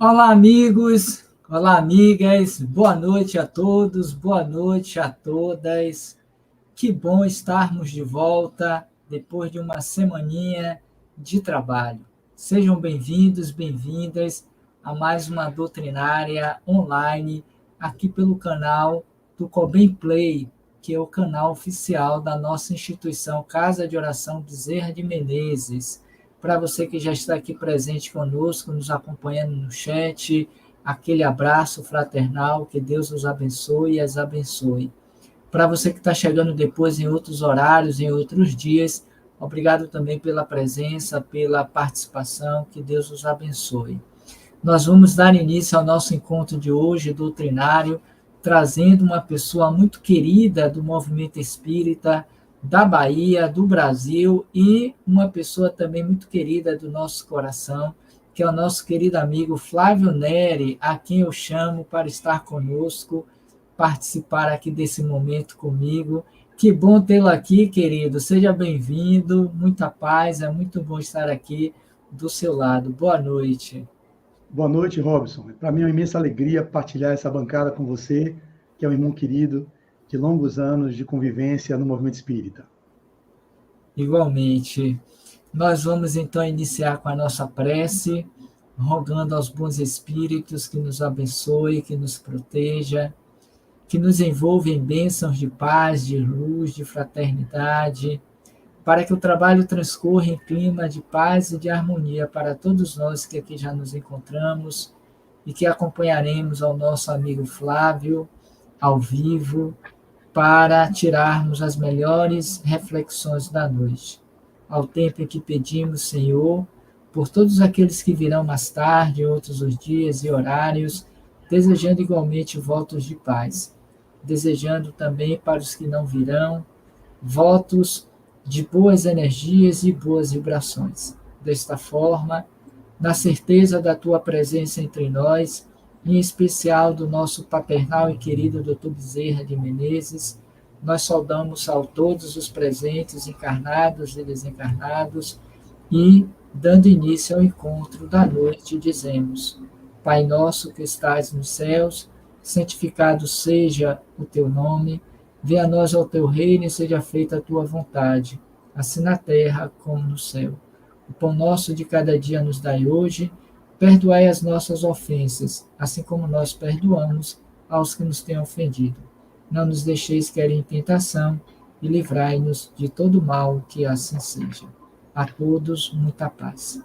Olá, amigos! Olá, amigas! Boa noite a todos, boa noite a todas. Que bom estarmos de volta depois de uma semaninha de trabalho. Sejam bem-vindos, bem-vindas a mais uma doutrinária online aqui pelo canal do Cobem Play, que é o canal oficial da nossa instituição Casa de Oração Bezerra de Menezes. Para você que já está aqui presente conosco, nos acompanhando no chat, aquele abraço fraternal, que Deus os abençoe e as abençoe. Para você que está chegando depois em outros horários, em outros dias, obrigado também pela presença, pela participação, que Deus os abençoe. Nós vamos dar início ao nosso encontro de hoje, doutrinário, trazendo uma pessoa muito querida do movimento espírita, da Bahia, do Brasil, e uma pessoa também muito querida do nosso coração, que é o nosso querido amigo Flávio Neri, a quem eu chamo para estar conosco, participar aqui desse momento comigo. Que bom tê-lo aqui, querido. Seja bem-vindo, muita paz, é muito bom estar aqui do seu lado. Boa noite. Boa noite, Robson. Para mim é uma imensa alegria partilhar essa bancada com você, que é um irmão querido de longos anos de convivência no movimento espírita. Igualmente. Nós vamos então iniciar com a nossa prece, rogando aos bons espíritos que nos abençoe, que nos proteja, que nos envolva em bênçãos de paz, de luz, de fraternidade, para que o trabalho transcorra em clima de paz e de harmonia para todos nós que aqui já nos encontramos e que acompanharemos ao nosso amigo Flávio ao vivo para tirarmos as melhores reflexões da noite. Ao tempo em que pedimos, Senhor, por todos aqueles que virão mais tarde, outros os dias e horários, desejando igualmente votos de paz, desejando também para os que não virão, votos de boas energias e boas vibrações. Desta forma, na certeza da tua presença entre nós, em especial do nosso paternal e querido Dr. Bezerra de Menezes, nós saudamos a todos os presentes, encarnados e desencarnados, e, dando início ao encontro da noite, dizemos: Pai nosso que estais nos céus, santificado seja o teu nome, venha a nós o teu reino e seja feita a tua vontade, assim na terra como no céu. O pão nosso de cada dia nos dai hoje, perdoai as nossas ofensas, assim como nós perdoamos aos que nos têm ofendido. Não nos deixeis cair em tentação e livrai-nos de todo mal, que assim seja. A todos, muita paz.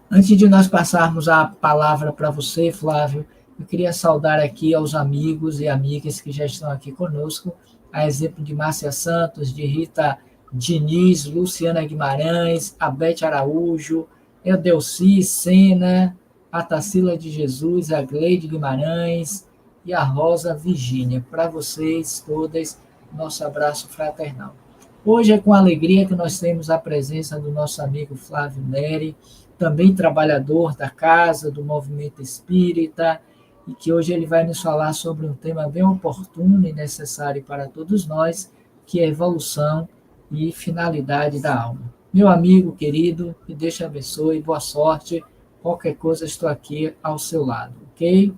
Antes de nós passarmos a palavra para você, Flávio, eu queria saudar aqui aos amigos e amigas que já estão aqui conosco, a exemplo de Márcia Santos, de Rita Diniz, Luciana Guimarães, a Bete Araújo, Eldelci Sena, a Tarsila de Jesus, a Gleide Guimarães e a Rosa Virgínia. Para vocês todas, nosso abraço fraternal. Hoje é com alegria que nós temos a presença do nosso amigo Flávio Neri, também trabalhador da casa, do movimento espírita, e que hoje ele vai nos falar sobre um tema bem oportuno e necessário para todos nós, que é a evolução e finalidade da alma. Meu amigo querido, que Deus te abençoe, boa sorte. Qualquer coisa, estou aqui ao seu lado, ok?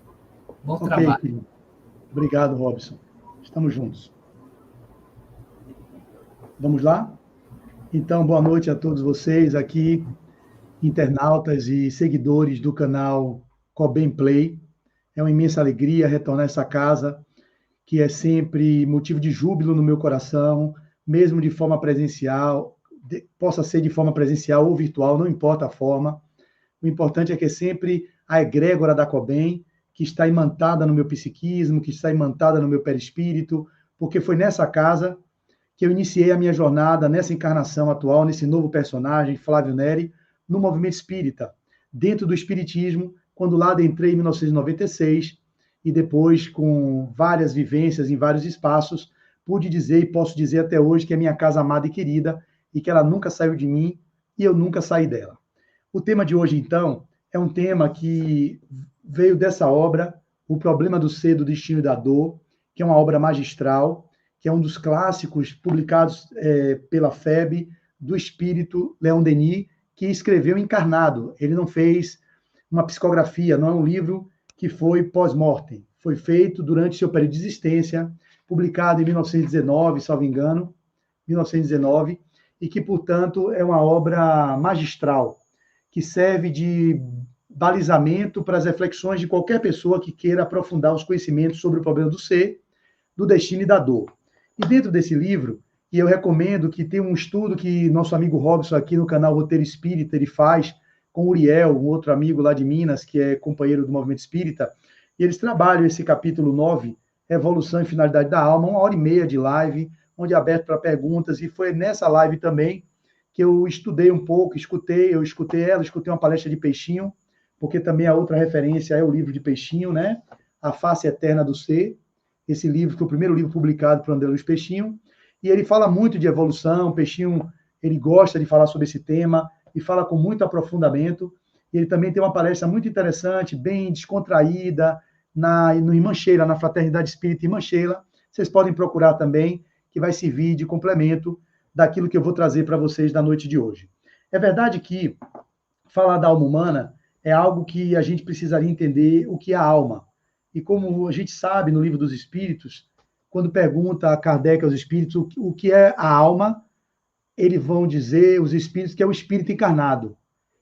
Bom trabalho. Querido. Obrigado, Robson. Estamos juntos. Vamos lá? Então, boa noite a todos vocês aqui, internautas e seguidores do canal Cobem Play. É uma imensa alegria retornar a essa casa, que é sempre motivo de júbilo no meu coração, mesmo de forma presencial, possa ser de forma presencial ou virtual, não importa a forma. O importante é que é sempre a egrégora da Cobem, que está imantada no meu psiquismo, que está imantada no meu perispírito, porque foi nessa casa que eu iniciei a minha jornada nessa encarnação atual, nesse novo personagem, Flávio Neri, no movimento espírita, dentro do espiritismo, quando lá adentrei em 1996, e depois, com várias vivências em vários espaços, pude dizer e posso dizer até hoje que é minha casa amada e querida, e que ela nunca saiu de mim, e eu nunca saí dela. O tema de hoje, então, é um tema que veio dessa obra, O Problema do Ser, do Destino e da Dor, que é uma obra magistral, que é um dos clássicos publicados pela FEB, do espírito Leon Denis, que escreveu encarnado. Ele não fez uma psicografia, não é um livro que foi pós-mortem. Foi feito durante seu período de existência, publicado em 1919, salvo engano, 1919, e que, portanto, é uma obra magistral, que serve de balizamento para as reflexões de qualquer pessoa que queira aprofundar os conhecimentos sobre o problema do ser, do destino e da dor. E dentro desse livro, e eu recomendo que tem um estudo que nosso amigo Robson aqui no canal Roteiro Espírita, ele faz com o Uriel, um outro amigo lá de Minas, que é companheiro do Movimento Espírita, e eles trabalham esse capítulo 9, Evolução e Finalidade da Alma, 1h30 de live, onde é aberto para perguntas, e foi nessa live também que eu estudei um pouco, escutei uma palestra de Peixinho, porque também a outra referência é o livro de Peixinho, né? A Face Eterna do Ser, esse livro, que é o primeiro livro publicado por André Luiz Peixinho, e ele fala muito de evolução. Peixinho, ele gosta de falar sobre esse tema, e fala com muito aprofundamento. Ele também tem uma palestra muito interessante, bem descontraída, em Mancheira, na Fraternidade Espírita em Mancheira. Vocês podem procurar também, que vai servir de complemento daquilo que eu vou trazer para vocês na noite de hoje. É verdade que falar da alma humana é algo que a gente precisaria entender o que é a alma. E como a gente sabe no Livro dos Espíritos, quando pergunta a Kardec aos espíritos o que é a alma, eles vão dizer, os espíritos, que é o espírito encarnado.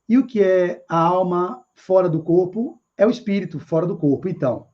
E o que é a alma fora do corpo é o espírito fora do corpo. Então,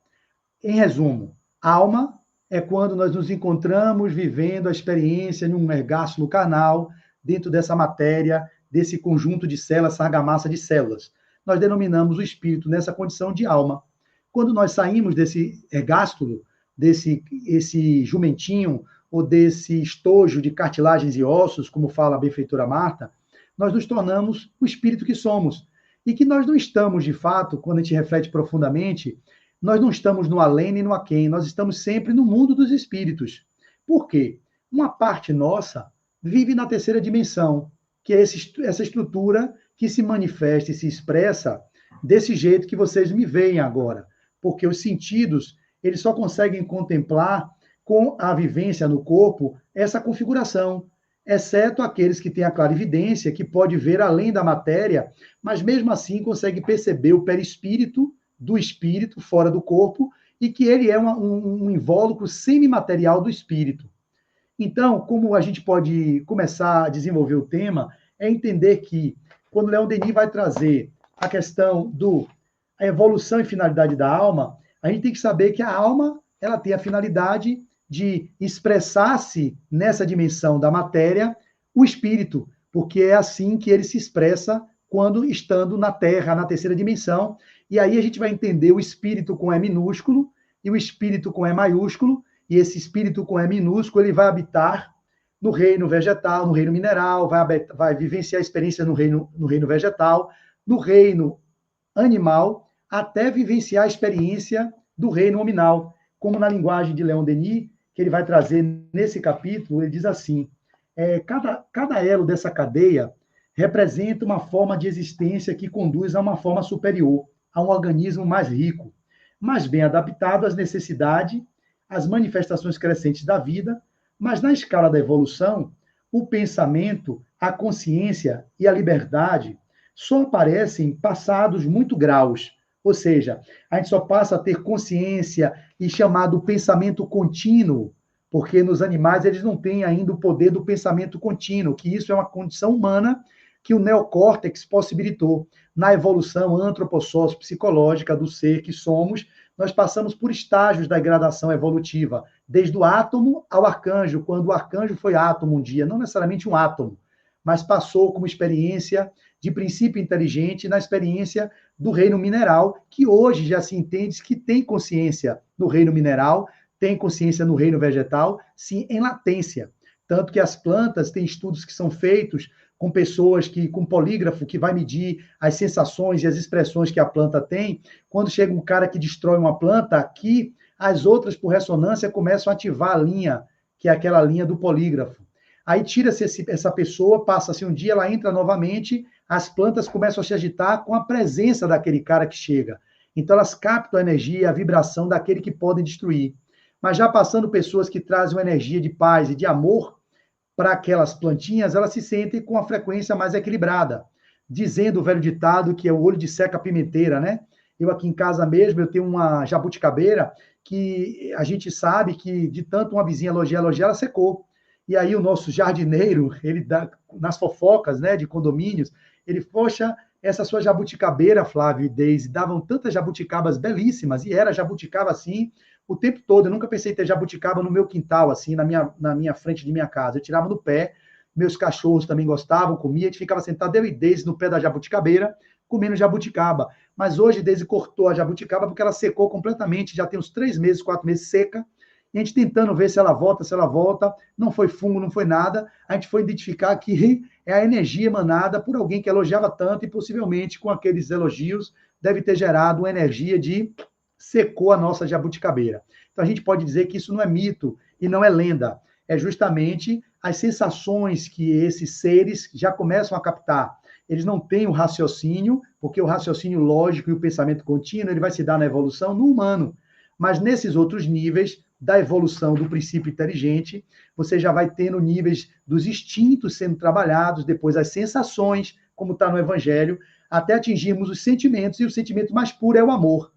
em resumo, alma é quando nós nos encontramos vivendo a experiência em um ergástulo carnal, dentro dessa matéria, desse conjunto de células, essa argamassa de células. Nós denominamos o espírito nessa condição de alma. Quando nós saímos desse ergástulo, esse jumentinho, ou desse estojo de cartilagens e ossos, como fala a benfeitora Marta, nós nos tornamos o espírito que somos. E que nós não estamos, de fato, quando a gente reflete profundamente, nós não estamos no além nem no aquém, nós estamos sempre no mundo dos espíritos. Por quê? Uma parte nossa vive na terceira dimensão, que é essa estrutura que se manifesta e se expressa desse jeito que vocês me veem agora. Porque os sentidos, eles só conseguem contemplar com a vivência no corpo essa configuração, exceto aqueles que têm a clarividência, que pode ver além da matéria, mas mesmo assim consegue perceber o perispírito do espírito fora do corpo, e que ele é um invólucro semimaterial do espírito. Então, como a gente pode começar a desenvolver o tema, é entender que, quando Leon Denis vai trazer a questão a evolução e finalidade da alma, a gente tem que saber que a alma, ela tem a finalidade de expressar-se nessa dimensão da matéria, o espírito, porque é assim que ele se expressa quando estando na Terra, na terceira dimensão. E aí a gente vai entender o espírito com E minúsculo e o espírito com E maiúsculo, e esse espírito com E minúsculo, ele vai habitar no reino vegetal, no reino mineral, vai vivenciar a experiência no reino vegetal, no reino animal, até vivenciar a experiência do reino nominal, como na linguagem de Leon Denis, que ele vai trazer nesse capítulo. Ele diz assim, cada elo dessa cadeia representa uma forma de existência que conduz a uma forma superior, a um organismo mais rico, mais bem adaptado às necessidades, às manifestações crescentes da vida, mas na escala da evolução, o pensamento, a consciência e a liberdade só aparecem passados muito graus, ou seja, a gente só passa a ter consciência e chamado pensamento contínuo, porque nos animais eles não têm ainda o poder do pensamento contínuo, que isso é uma condição humana que o neocórtex possibilitou. Na evolução antropossócio-psicológica do ser que somos, nós passamos por estágios da gradação evolutiva, desde o átomo ao arcanjo, quando o arcanjo foi átomo um dia, não necessariamente um átomo, mas passou como experiência de princípio inteligente na experiência do reino mineral, que hoje já se entende que tem consciência no reino mineral, tem consciência no reino vegetal, sim, em latência. Tanto que as plantas têm estudos que são feitos com pessoas com polígrafo, que vai medir as sensações e as expressões que a planta tem. Quando chega um cara que destrói uma planta, aqui as outras, por ressonância, começam a ativar a linha, que é aquela linha do polígrafo. Aí tira-se essa pessoa, passa-se um dia, ela entra novamente, as plantas começam a se agitar com a presença daquele cara que chega. Então elas captam a energia, a vibração daquele que podem destruir. Mas já passando pessoas que trazem uma energia de paz e de amor para aquelas plantinhas, elas se sentem com a frequência mais equilibrada. dizendo o velho ditado que é o olho de seca a pimenteira, né? Eu aqui em casa mesmo, eu tenho uma jabuticabeira que a gente sabe que de tanto uma vizinha elogiar, ela secou. E aí o nosso jardineiro, ele dá, nas fofocas, né, de condomínios, ele, poxa, essa sua jabuticabeira, Flávio e Deise, davam tantas jabuticabas belíssimas, e era jabuticaba assim o tempo todo. Eu nunca pensei em ter jabuticaba no meu quintal, assim, na minha frente de minha casa. Eu tirava no pé, meus cachorros também gostavam, comia, a gente ficava sentado, eu e Deise, no pé da jabuticabeira, comendo jabuticaba. Mas hoje Deise cortou a jabuticaba porque ela secou completamente, já tem uns 3 meses, 4 meses seca, e a gente tentando ver se ela volta, não foi fungo, não foi nada, a gente foi identificar que é a energia emanada por alguém que elogiava tanto e possivelmente com aqueles elogios deve ter gerado uma energia de secou a nossa jabuticabeira. Então a gente pode dizer que isso não é mito e não é lenda, é justamente as sensações que esses seres já começam a captar. Eles não têm o raciocínio, porque o raciocínio lógico e o pensamento contínuo ele vai se dar na evolução no humano. Mas nesses outros níveis da evolução do princípio inteligente, você já vai tendo níveis dos instintos sendo trabalhados, depois as sensações, como está no Evangelho, até atingirmos os sentimentos, e o sentimento mais puro é o amor,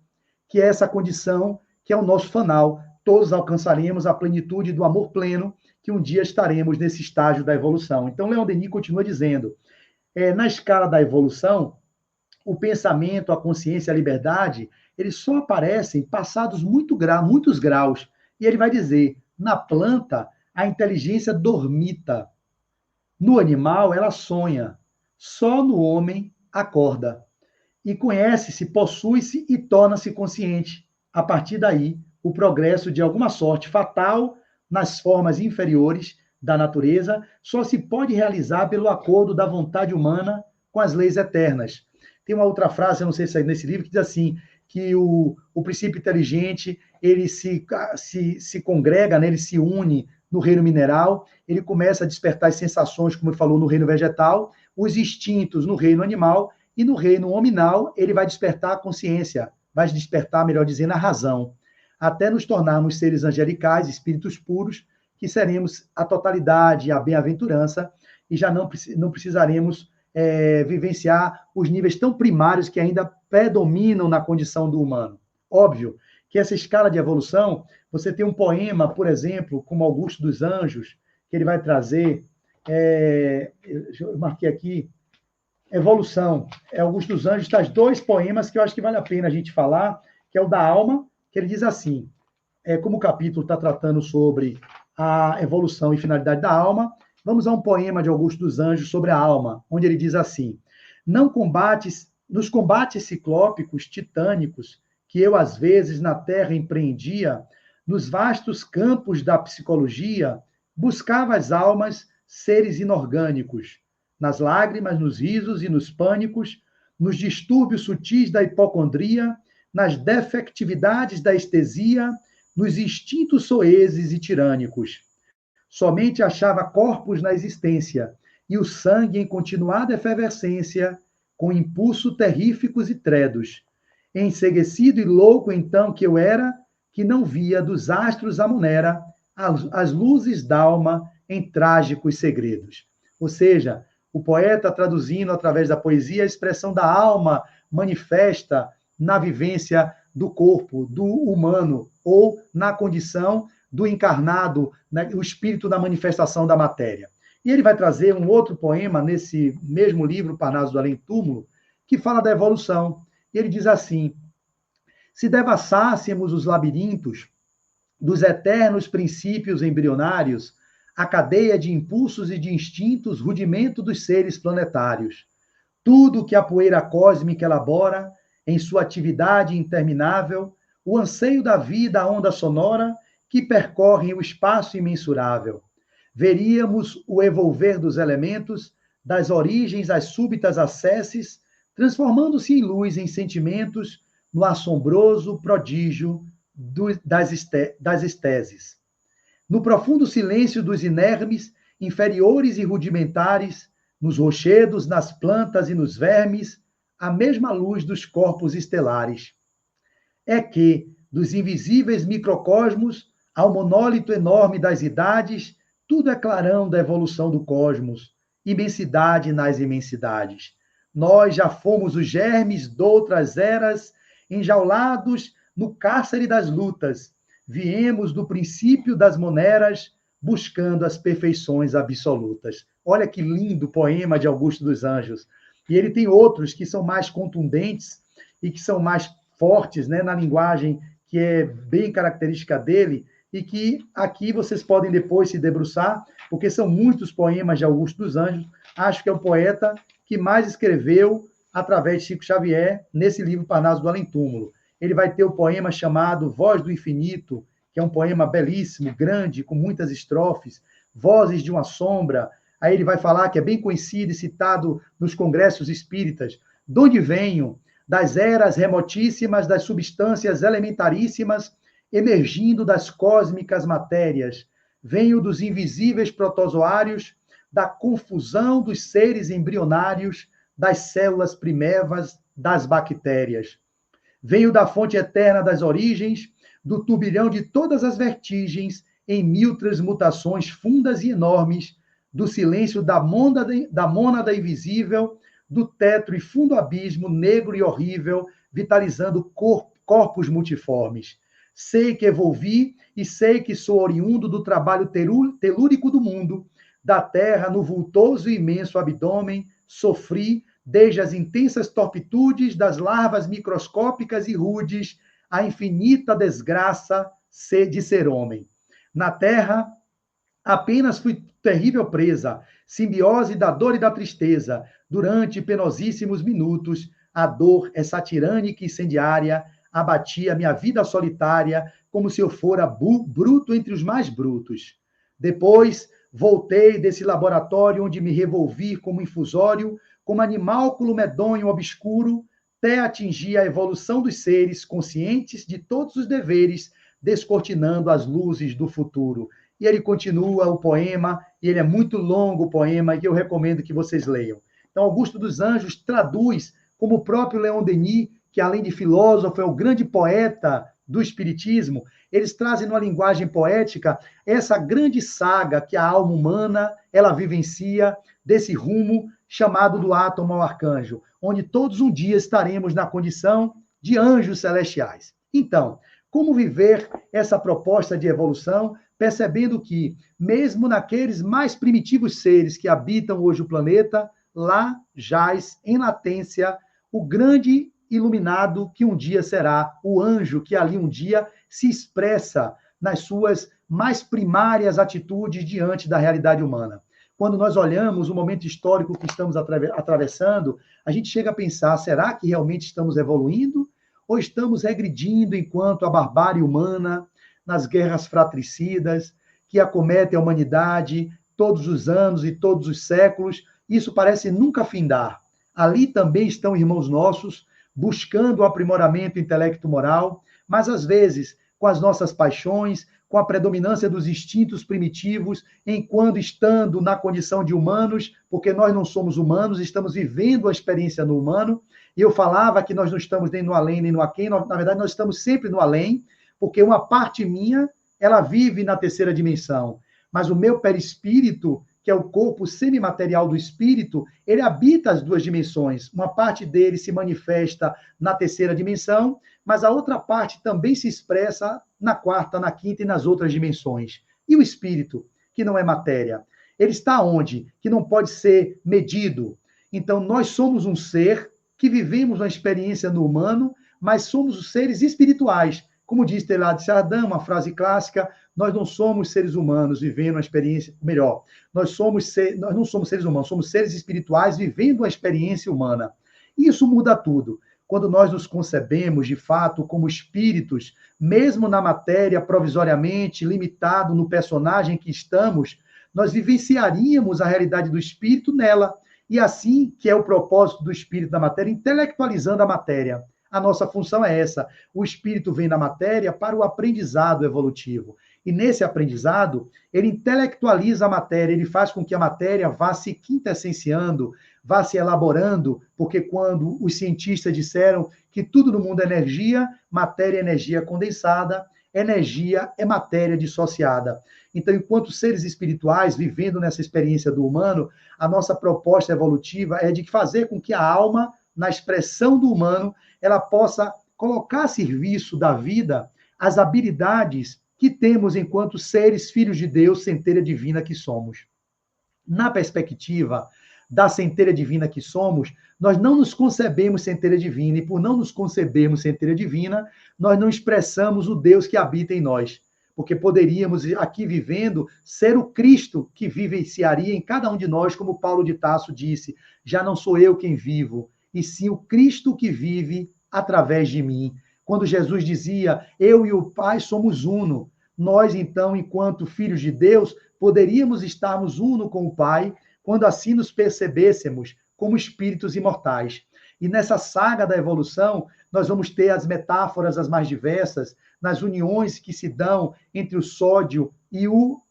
que é essa condição que é o nosso fanal. Todos alcançaremos a plenitude do amor pleno, que um dia estaremos nesse estágio da evolução. Então, Leon Denis continua dizendo, na escala da evolução, o pensamento, a consciência, a liberdade, eles só aparecem passados muitos graus. E ele vai dizer, na planta, a inteligência dormita. No animal, ela sonha. Só no homem, acorda. E conhece-se, possui-se e torna-se consciente. A partir daí, o progresso de alguma sorte fatal nas formas inferiores da natureza só se pode realizar pelo acordo da vontade humana com as leis eternas. Tem uma outra frase, eu não sei se é nesse livro, que diz assim, que o princípio inteligente, ele se congrega, né, ele se une no reino mineral, ele começa a despertar as sensações, como ele falou, no reino vegetal, os instintos no reino animal, e no reino hominal, ele vai despertar a consciência, vai despertar, melhor dizendo, a razão, até nos tornarmos seres angelicais, espíritos puros, que seremos a totalidade, a bem-aventurança, e já não precisaremos vivenciar os níveis tão primários que ainda predominam na condição do humano. Óbvio que essa escala de evolução, você tem um poema, por exemplo, como Augusto dos Anjos, que ele vai trazer, eu marquei aqui, Evolução. Augusto dos Anjos traz 2 poemas que eu acho que vale a pena a gente falar, que é o da alma, que ele diz assim, como o capítulo está tratando sobre a evolução e finalidade da alma, vamos a um poema de Augusto dos Anjos sobre a alma, onde ele diz assim, nos combates ciclópicos, titânicos, que eu às vezes na terra empreendia, nos vastos campos da psicologia, buscava as almas, seres inorgânicos, nas lágrimas, nos risos e nos pânicos, nos distúrbios sutis da hipocondria, nas defectividades da estesia, nos instintos soezes e tirânicos. Somente achava corpos na existência, e o sangue em continuada efervescência, com impulso terríficos e tredos. Enceguecido e louco então que eu era, que não via dos astros a munera, as luzes d'alma em trágicos segredos. Ou seja, o poeta traduzindo através da poesia a expressão da alma manifesta na vivência do corpo, do humano, ou na condição do encarnado, né, o espírito da manifestação da matéria. E ele vai trazer um outro poema nesse mesmo livro, Parnaso do Além Túmulo, que fala da evolução. E ele diz assim, se devassássemos os labirintos dos eternos princípios embrionários, a cadeia de impulsos e de instintos, rudimento dos seres planetários. Tudo que a poeira cósmica elabora, em sua atividade interminável, o anseio da vida, a onda sonora, que percorrem o espaço imensurável. Veríamos o evolver dos elementos, das origens às súbitas acesses, transformando-se em luz, em sentimentos, no assombroso prodígio das esteses. No profundo silêncio dos inermes, inferiores e rudimentares, nos rochedos, nas plantas e nos vermes, a mesma luz dos corpos estelares. É que, dos invisíveis microcosmos ao monólito enorme das idades, tudo é clarão da evolução do cosmos, imensidade nas imensidades. Nós já fomos os germes doutras eras, enjaulados no cárcere das lutas. Viemos do princípio das moneras, buscando as perfeições absolutas. Olha que lindo poema de Augusto dos Anjos. E ele tem outros que são mais contundentes e que são mais fortes, né, na linguagem que é bem característica dele, e que aqui vocês podem depois se debruçar, porque são muitos poemas de Augusto dos Anjos. Acho que é o poeta que mais escreveu através de Chico Xavier nesse livro Parnaso do Além-Túmulo. Ele vai ter o poema chamado Voz do Infinito, que é um poema belíssimo, grande, com muitas estrofes, Vozes de uma Sombra. Aí ele vai falar, que é bem conhecido e citado nos congressos espíritas, de onde venho? Das eras remotíssimas, das substâncias elementaríssimas, emergindo das cósmicas matérias. Venho dos invisíveis protozoários, da confusão dos seres embrionários, das células primevas, das bactérias. Venho da fonte eterna das origens, do turbilhão de todas as vertigens, em mil transmutações fundas e enormes, do silêncio da mônada invisível, do tetro e fundo abismo negro e horrível, vitalizando corpos multiformes. Sei que evolvi e sei que sou oriundo do trabalho telúrico do mundo, da terra no vultoso e imenso abdômen, sofri, desde as intensas torpitudes das larvas microscópicas e rudes, a infinita desgraça de ser homem. Na terra, apenas fui terrível presa, simbiose da dor e da tristeza, durante penosíssimos minutos, a dor, essa tirânica e incendiária, abatia minha vida solitária, como se eu fora bruto entre os mais brutos. Depois, voltei desse laboratório onde me revolvi como infusório, como animálculo medonho obscuro, até atingir a evolução dos seres conscientes de todos os deveres, descortinando as luzes do futuro. E ele continua o poema, e ele é muito longo o poema, e eu recomendo que vocês leiam. Então, Augusto dos Anjos traduz, como o próprio Leon Denis, que além de filósofo é o grande poeta do espiritismo, eles trazem numa linguagem poética essa grande saga que a alma humana, ela vivencia desse rumo chamado do átomo ao arcanjo, onde todos um dia estaremos na condição de anjos celestiais. Então, como viver essa proposta de evolução, percebendo que, mesmo naqueles mais primitivos seres que habitam hoje o planeta, lá jaz em latência o grande iluminado que um dia será o anjo, que ali um dia se expressa nas suas mais primárias atitudes diante da realidade humana. Quando nós olhamos o momento histórico que estamos atravessando, a gente chega a pensar, será que realmente estamos evoluindo? Ou estamos regredindo enquanto a barbárie humana, nas guerras fratricidas, que acometem a humanidade todos os anos e todos os séculos, isso parece nunca findar. Ali também estão irmãos nossos, buscando o aprimoramento intelecto-moral, mas às vezes com as nossas paixões, com a predominância dos instintos primitivos, enquanto estando na condição de humanos, porque nós não somos humanos, estamos vivendo a experiência no humano, e eu falava que nós não estamos nem no além, nem no aquém, na verdade nós estamos sempre no além, porque uma parte minha, ela vive na terceira dimensão, mas o meu perispírito, que é o corpo semimaterial do espírito, ele habita as duas dimensões. Uma parte dele se manifesta na terceira dimensão, mas a outra parte também se expressa na quarta, na quinta e nas outras dimensões. E o espírito, que não é matéria, ele está onde? Que não pode ser medido. Então, nós somos um ser que vivemos uma experiência no humano, mas somos os seres espirituais. Como diz Teilhard de Chardin, uma frase clássica, nós não somos seres humanos vivendo uma experiência, melhor, nós não somos seres humanos, somos seres espirituais vivendo uma experiência humana. Isso muda tudo. Quando nós nos concebemos, de fato, como espíritos, mesmo na matéria provisoriamente, limitado no personagem que estamos, nós vivenciaríamos a realidade do espírito nela. E assim, que é o propósito do espírito da matéria, intelectualizando a matéria. A nossa função é essa. O espírito vem na matéria para o aprendizado evolutivo. E nesse aprendizado, ele intelectualiza a matéria, ele faz com que a matéria vá se quintessenciando, vá se elaborando, porque quando os cientistas disseram que tudo no mundo é energia, matéria é energia condensada, energia é matéria dissociada. Então, enquanto seres espirituais, vivendo nessa experiência do humano, a nossa proposta evolutiva é de fazer com que a alma, na expressão do humano, ela possa colocar a serviço da vida as habilidades que temos enquanto seres filhos de Deus, centelha divina que somos. Na perspectiva da centelha divina que somos, nós não nos concebemos centelha divina, e por não nos concebermos centelha divina, nós não expressamos o Deus que habita em nós. Porque poderíamos, aqui vivendo, ser o Cristo que vivenciaria em cada um de nós, como Paulo de Tarso disse, já não sou eu quem vivo, e sim o Cristo que vive através de mim. Quando Jesus dizia, eu e o Pai somos uno, nós, então, enquanto filhos de Deus, poderíamos estarmos uno com o Pai, quando assim nos percebêssemos como espíritos imortais. E nessa saga da evolução, nós vamos ter as metáforas as mais diversas, nas uniões que se dão entre o sódio e o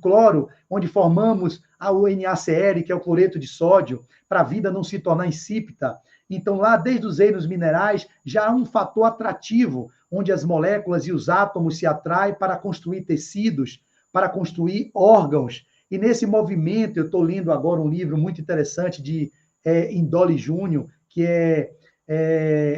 cloro, onde formamos o NaCl, que é o cloreto de sódio, para a vida não se tornar insípida. Então, lá, desde os reinos minerais, já há um fator atrativo, onde as moléculas e os átomos se atraem para construir tecidos, para construir órgãos. E nesse movimento, eu estou lendo agora um livro muito interessante de Indole Júnior, que é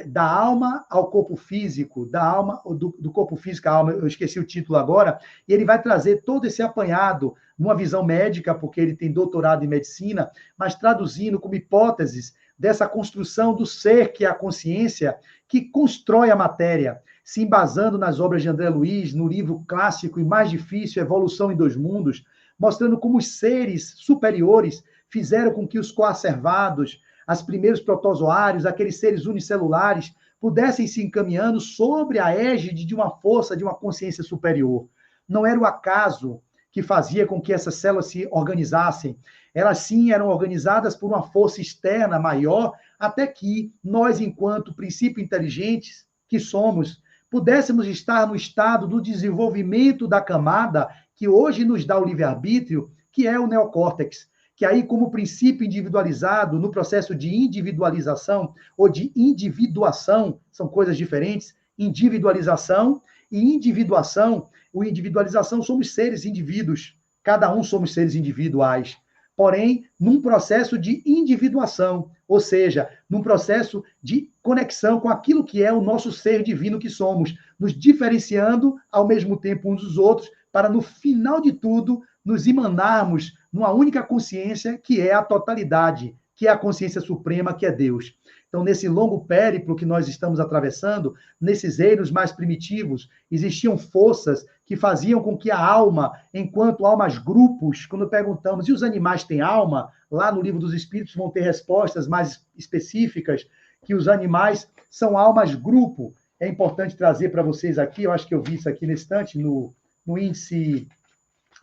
da alma ao corpo físico, da alma do corpo físico à alma, eu esqueci o título agora, e ele vai trazer todo esse apanhado numa visão médica, porque ele tem doutorado em medicina, mas traduzindo como hipóteses dessa construção do ser, que é a consciência, que constrói a matéria, se embasando nas obras de André Luiz, no livro clássico e mais difícil, Evolução em Dois Mundos, mostrando como os seres superiores fizeram com que os coacervados, os primeiros protozoários, aqueles seres unicelulares, pudessem se encaminhando sobre a égide de uma força, de uma consciência superior. Não era o acaso que fazia com que essas células se organizassem. Elas, sim, eram organizadas por uma força externa maior, até que nós, enquanto princípio inteligentes que somos, pudéssemos estar no estado do desenvolvimento da camada que hoje nos dá o livre-arbítrio, que é o neocórtex, que aí, como princípio individualizado, no processo de individualização ou de individuação, são coisas diferentes, individualização e individuação. O individualização somos seres indivíduos, cada um somos seres individuais, porém, num processo de individuação, ou seja, num processo de conexão com aquilo que é o nosso ser divino que somos, nos diferenciando ao mesmo tempo uns dos outros, para no final de tudo nos emanarmos numa única consciência, que é a totalidade, que é a consciência suprema, que é Deus. Então, nesse longo périplo que nós estamos atravessando, nesses reinos mais primitivos, existiam forças que faziam com que a alma, enquanto almas grupos, quando perguntamos, e os animais têm alma? Lá no Livro dos Espíritos vão ter respostas mais específicas, que os animais são almas grupo. É importante trazer para vocês aqui, eu acho que eu vi isso aqui nesse instante, no índice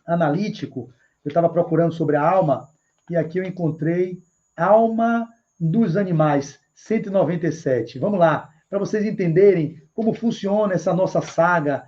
analítico, eu estava procurando sobre a alma, e aqui eu encontrei alma dos animais, 197. Vamos lá, para vocês entenderem como funciona essa nossa saga,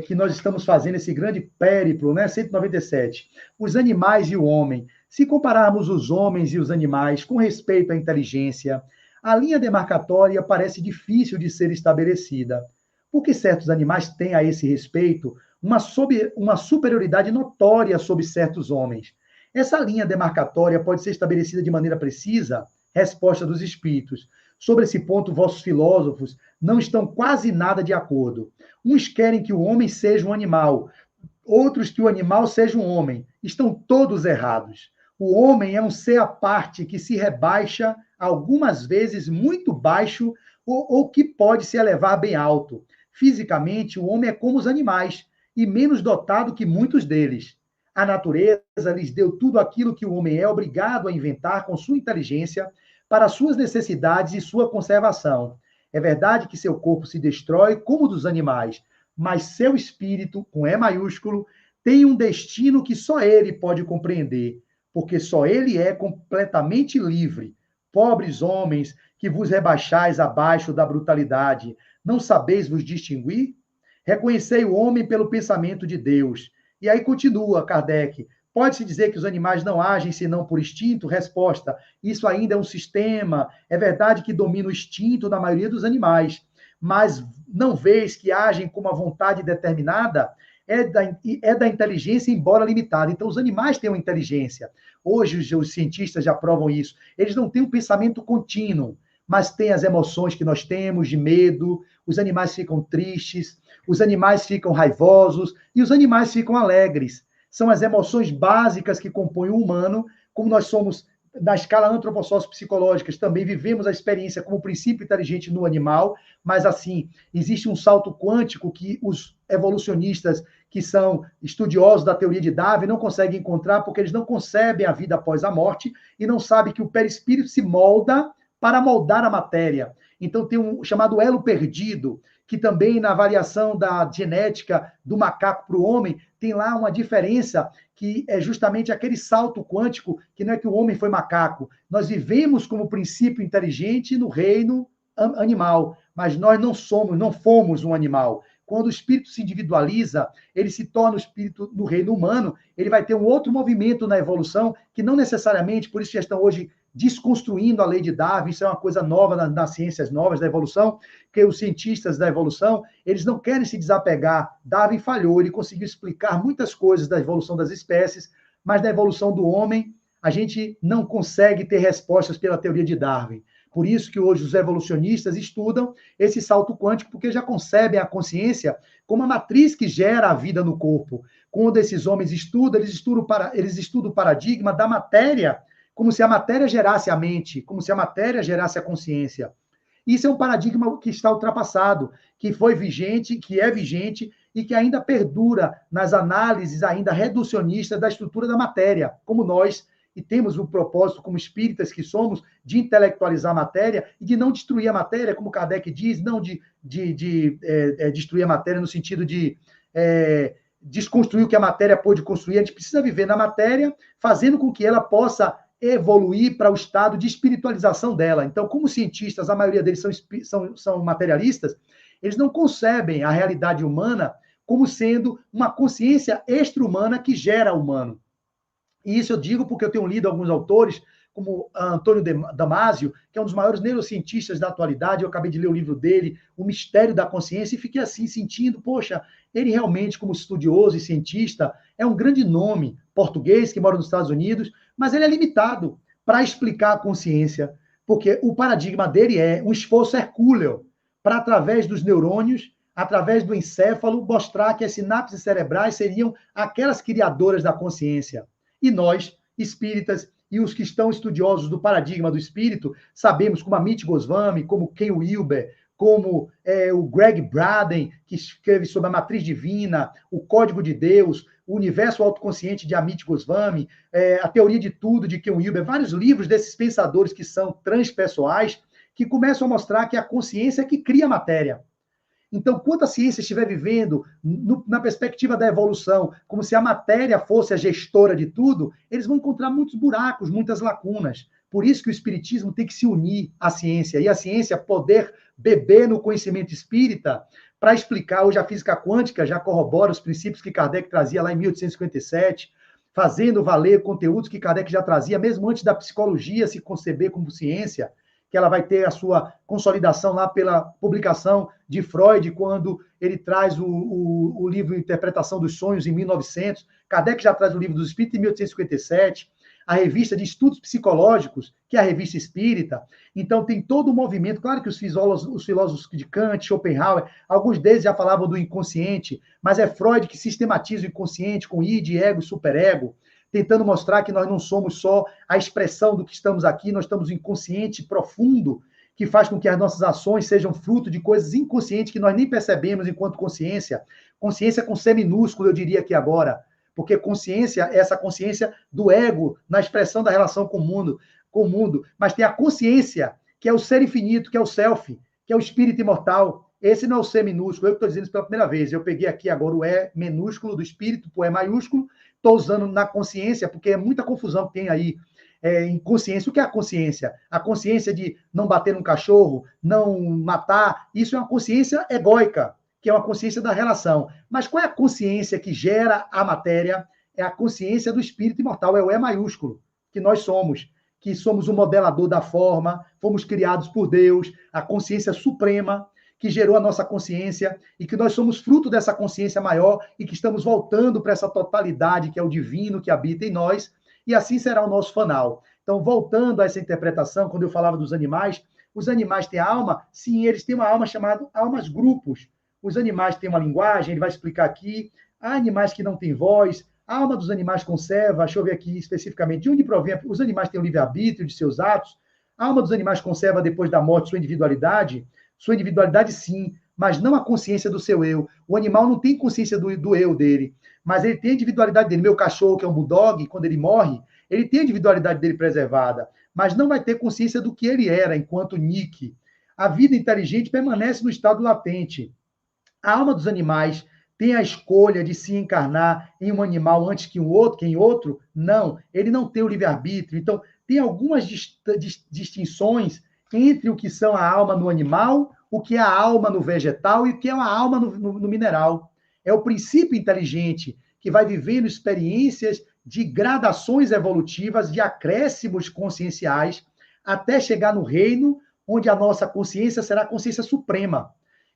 que nós estamos fazendo, esse grande périplo, né? 197. Os animais e o homem. Se compararmos os homens e os animais com respeito à inteligência, a linha demarcatória parece difícil de ser estabelecida, porque certos animais têm a esse respeito uma superioridade notória sobre certos homens. Essa linha demarcatória pode ser estabelecida de maneira precisa? Resposta dos espíritos. Sobre esse ponto, vossos filósofos não estão quase nada de acordo. Uns querem que o homem seja um animal, outros que o animal seja um homem. Estão todos errados. O homem é um ser à parte que se rebaixa, algumas vezes muito baixo, ou que pode se elevar bem alto. Fisicamente, o homem é como os animais, e menos dotado que muitos deles. A natureza lhes deu tudo aquilo que o homem é obrigado a inventar com sua inteligência para suas necessidades e sua conservação. É verdade que seu corpo se destrói como o dos animais, mas seu espírito, com E maiúsculo, tem um destino que só ele pode compreender, porque só ele é completamente livre. Pobres homens, que vos rebaixais abaixo da brutalidade, não sabeis vos distinguir? Reconhecei o homem pelo pensamento de Deus. E aí continua Kardec. Pode-se dizer que os animais não agem senão por instinto? Resposta: isso ainda é um sistema. É verdade que domina o instinto da maioria dos animais, mas não vês que agem com uma vontade determinada? é da inteligência, embora limitada. Então, os animais têm uma inteligência. Hoje, os cientistas já provam isso. Eles não têm um pensamento contínuo, mas têm as emoções que nós temos de medo, os animais ficam tristes, os animais ficam raivosos e os animais ficam alegres. São as emoções básicas que compõem o humano, como nós somos, na escala antropossócio-psicológica, também vivemos a experiência como princípio inteligente no animal, mas, assim, existe um salto quântico que os evolucionistas, que são estudiosos da teoria de Darwin, não conseguem encontrar, porque eles não concebem a vida após a morte e não sabem que o perispírito se molda para moldar a matéria. Então, tem um chamado elo perdido, que também, na variação da genética do macaco para o homem, tem lá uma diferença que é justamente aquele salto quântico, que não é que o homem foi macaco. Nós vivemos como princípio inteligente no reino animal, mas nós não fomos um animal. Quando o espírito se individualiza, ele se torna o espírito no reino humano, ele vai ter um outro movimento na evolução, que não necessariamente, por isso já estão hoje desconstruindo a lei de Darwin, isso é uma coisa nova nas ciências novas da evolução, que os cientistas da evolução, eles não querem se desapegar. Darwin falhou, ele conseguiu explicar muitas coisas da evolução das espécies, mas da evolução do homem, a gente não consegue ter respostas pela teoria de Darwin. Por isso que hoje os evolucionistas estudam esse salto quântico, porque já concebem a consciência como a matriz que gera a vida no corpo. Quando esses homens estudam, eles estudam o paradigma da matéria, como se a matéria gerasse a mente, como se a matéria gerasse a consciência. Isso é um paradigma que está ultrapassado, que foi vigente, que é vigente e que ainda perdura nas análises ainda reducionistas da estrutura da matéria, como nós, e temos o propósito, como espíritas que somos, de intelectualizar a matéria e de não destruir a matéria, como Kardec diz, não de destruir a matéria no sentido de desconstruir o que a matéria pôde construir. A gente precisa viver na matéria, fazendo com que ela possa evoluir para o estado de espiritualização dela. Então, como cientistas, a maioria deles são materialistas, eles não concebem a realidade humana como sendo uma consciência extra-humana que gera humano. E isso eu digo porque eu tenho lido alguns autores, como Antônio Damasio, que é um dos maiores neurocientistas da atualidade. Eu acabei de ler o livro dele, O Mistério da Consciência, e fiquei assim, sentindo, poxa, ele realmente, como estudioso e cientista, é um grande nome português que mora nos Estados Unidos, mas ele é limitado para explicar a consciência, porque o paradigma dele é um esforço hercúleo para, através dos neurônios, através do encéfalo, mostrar que as sinapses cerebrais seriam aquelas criadoras da consciência. E nós, espíritas, e os que estão estudiosos do paradigma do espírito, sabemos, como Amit Goswami, como Ken Wilber, como o Greg Braden, que escreve sobre a matriz divina, o Código de Deus, o Universo Autoconsciente de Amit Goswami, a Teoria de Tudo de Ken Wilber, vários livros desses pensadores que são transpessoais, que começam a mostrar que a consciência é que cria a matéria. Então, quando a ciência estiver vivendo na perspectiva da evolução, como se a matéria fosse a gestora de tudo, eles vão encontrar muitos buracos, muitas lacunas. Por isso que o espiritismo tem que se unir à ciência, e a ciência poder beber no conhecimento espírita para explicar. Hoje a física quântica já corrobora os princípios que Kardec trazia lá em 1857, fazendo valer conteúdos que Kardec já trazia, mesmo antes da psicologia se conceber como ciência, que ela vai ter a sua consolidação lá pela publicação de Freud, quando ele traz o livro Interpretação dos Sonhos, em 1900. Kardec já traz o Livro dos Espíritos, em 1857. A revista de estudos psicológicos, que é a Revista Espírita. Então, tem todo o movimento. Claro que os filósofos de Kant, Schopenhauer, alguns deles já falavam do inconsciente, mas é Freud que sistematiza o inconsciente com id, ego e superego, tentando mostrar que nós não somos só a expressão do que estamos aqui, nós estamos um inconsciente profundo, que faz com que as nossas ações sejam fruto de coisas inconscientes que nós nem percebemos enquanto consciência. Consciência com C minúsculo, eu diria aqui agora, porque consciência é essa consciência do ego, na expressão da relação com o mundo, mas tem a consciência, que é o ser infinito, que é o self, que é o espírito imortal. Esse não é o C minúsculo, eu estou dizendo isso pela primeira vez. Eu peguei aqui agora o E minúsculo do espírito, o E maiúsculo, estou usando na consciência, porque é muita confusão que tem aí em consciência. O que é a consciência? A consciência de não bater num cachorro, não matar, isso é uma consciência egóica, que é uma consciência da relação. Mas qual é a consciência que gera a matéria? É a consciência do espírito imortal, é o E maiúsculo, que nós somos, que somos o modelador da forma, fomos criados por Deus, a consciência suprema, que gerou a nossa consciência e que nós somos fruto dessa consciência maior e que estamos voltando para essa totalidade que é o divino que habita em nós, e assim será o nosso fanal. Então, voltando a essa interpretação, quando eu falava dos animais, os animais têm alma? Sim, eles têm uma alma chamada almas grupos. Os animais têm uma linguagem, ele vai explicar aqui. Há animais que não têm voz, a alma dos animais conserva, deixa eu ver aqui especificamente de onde provém, os animais têm o livre-arbítrio de seus atos, a alma dos animais conserva depois da morte sua individualidade sim, mas não a consciência do seu eu. O animal não tem consciência do eu dele, mas ele tem a individualidade dele. Meu cachorro, que é um bulldog, quando ele morre, ele tem a individualidade dele preservada, mas não vai ter consciência do que ele era enquanto Nick. A vida inteligente permanece no estado latente. A alma dos animais tem a escolha de se encarnar em um animal antes que em outro? Não, ele não tem o livre-arbítrio. Então, tem algumas distinções entre o que são a alma no animal, o que é a alma no vegetal e o que é a alma no mineral. É o princípio inteligente que vai vivendo experiências de gradações evolutivas, de acréscimos conscienciais, até chegar no reino onde a nossa consciência será a consciência suprema.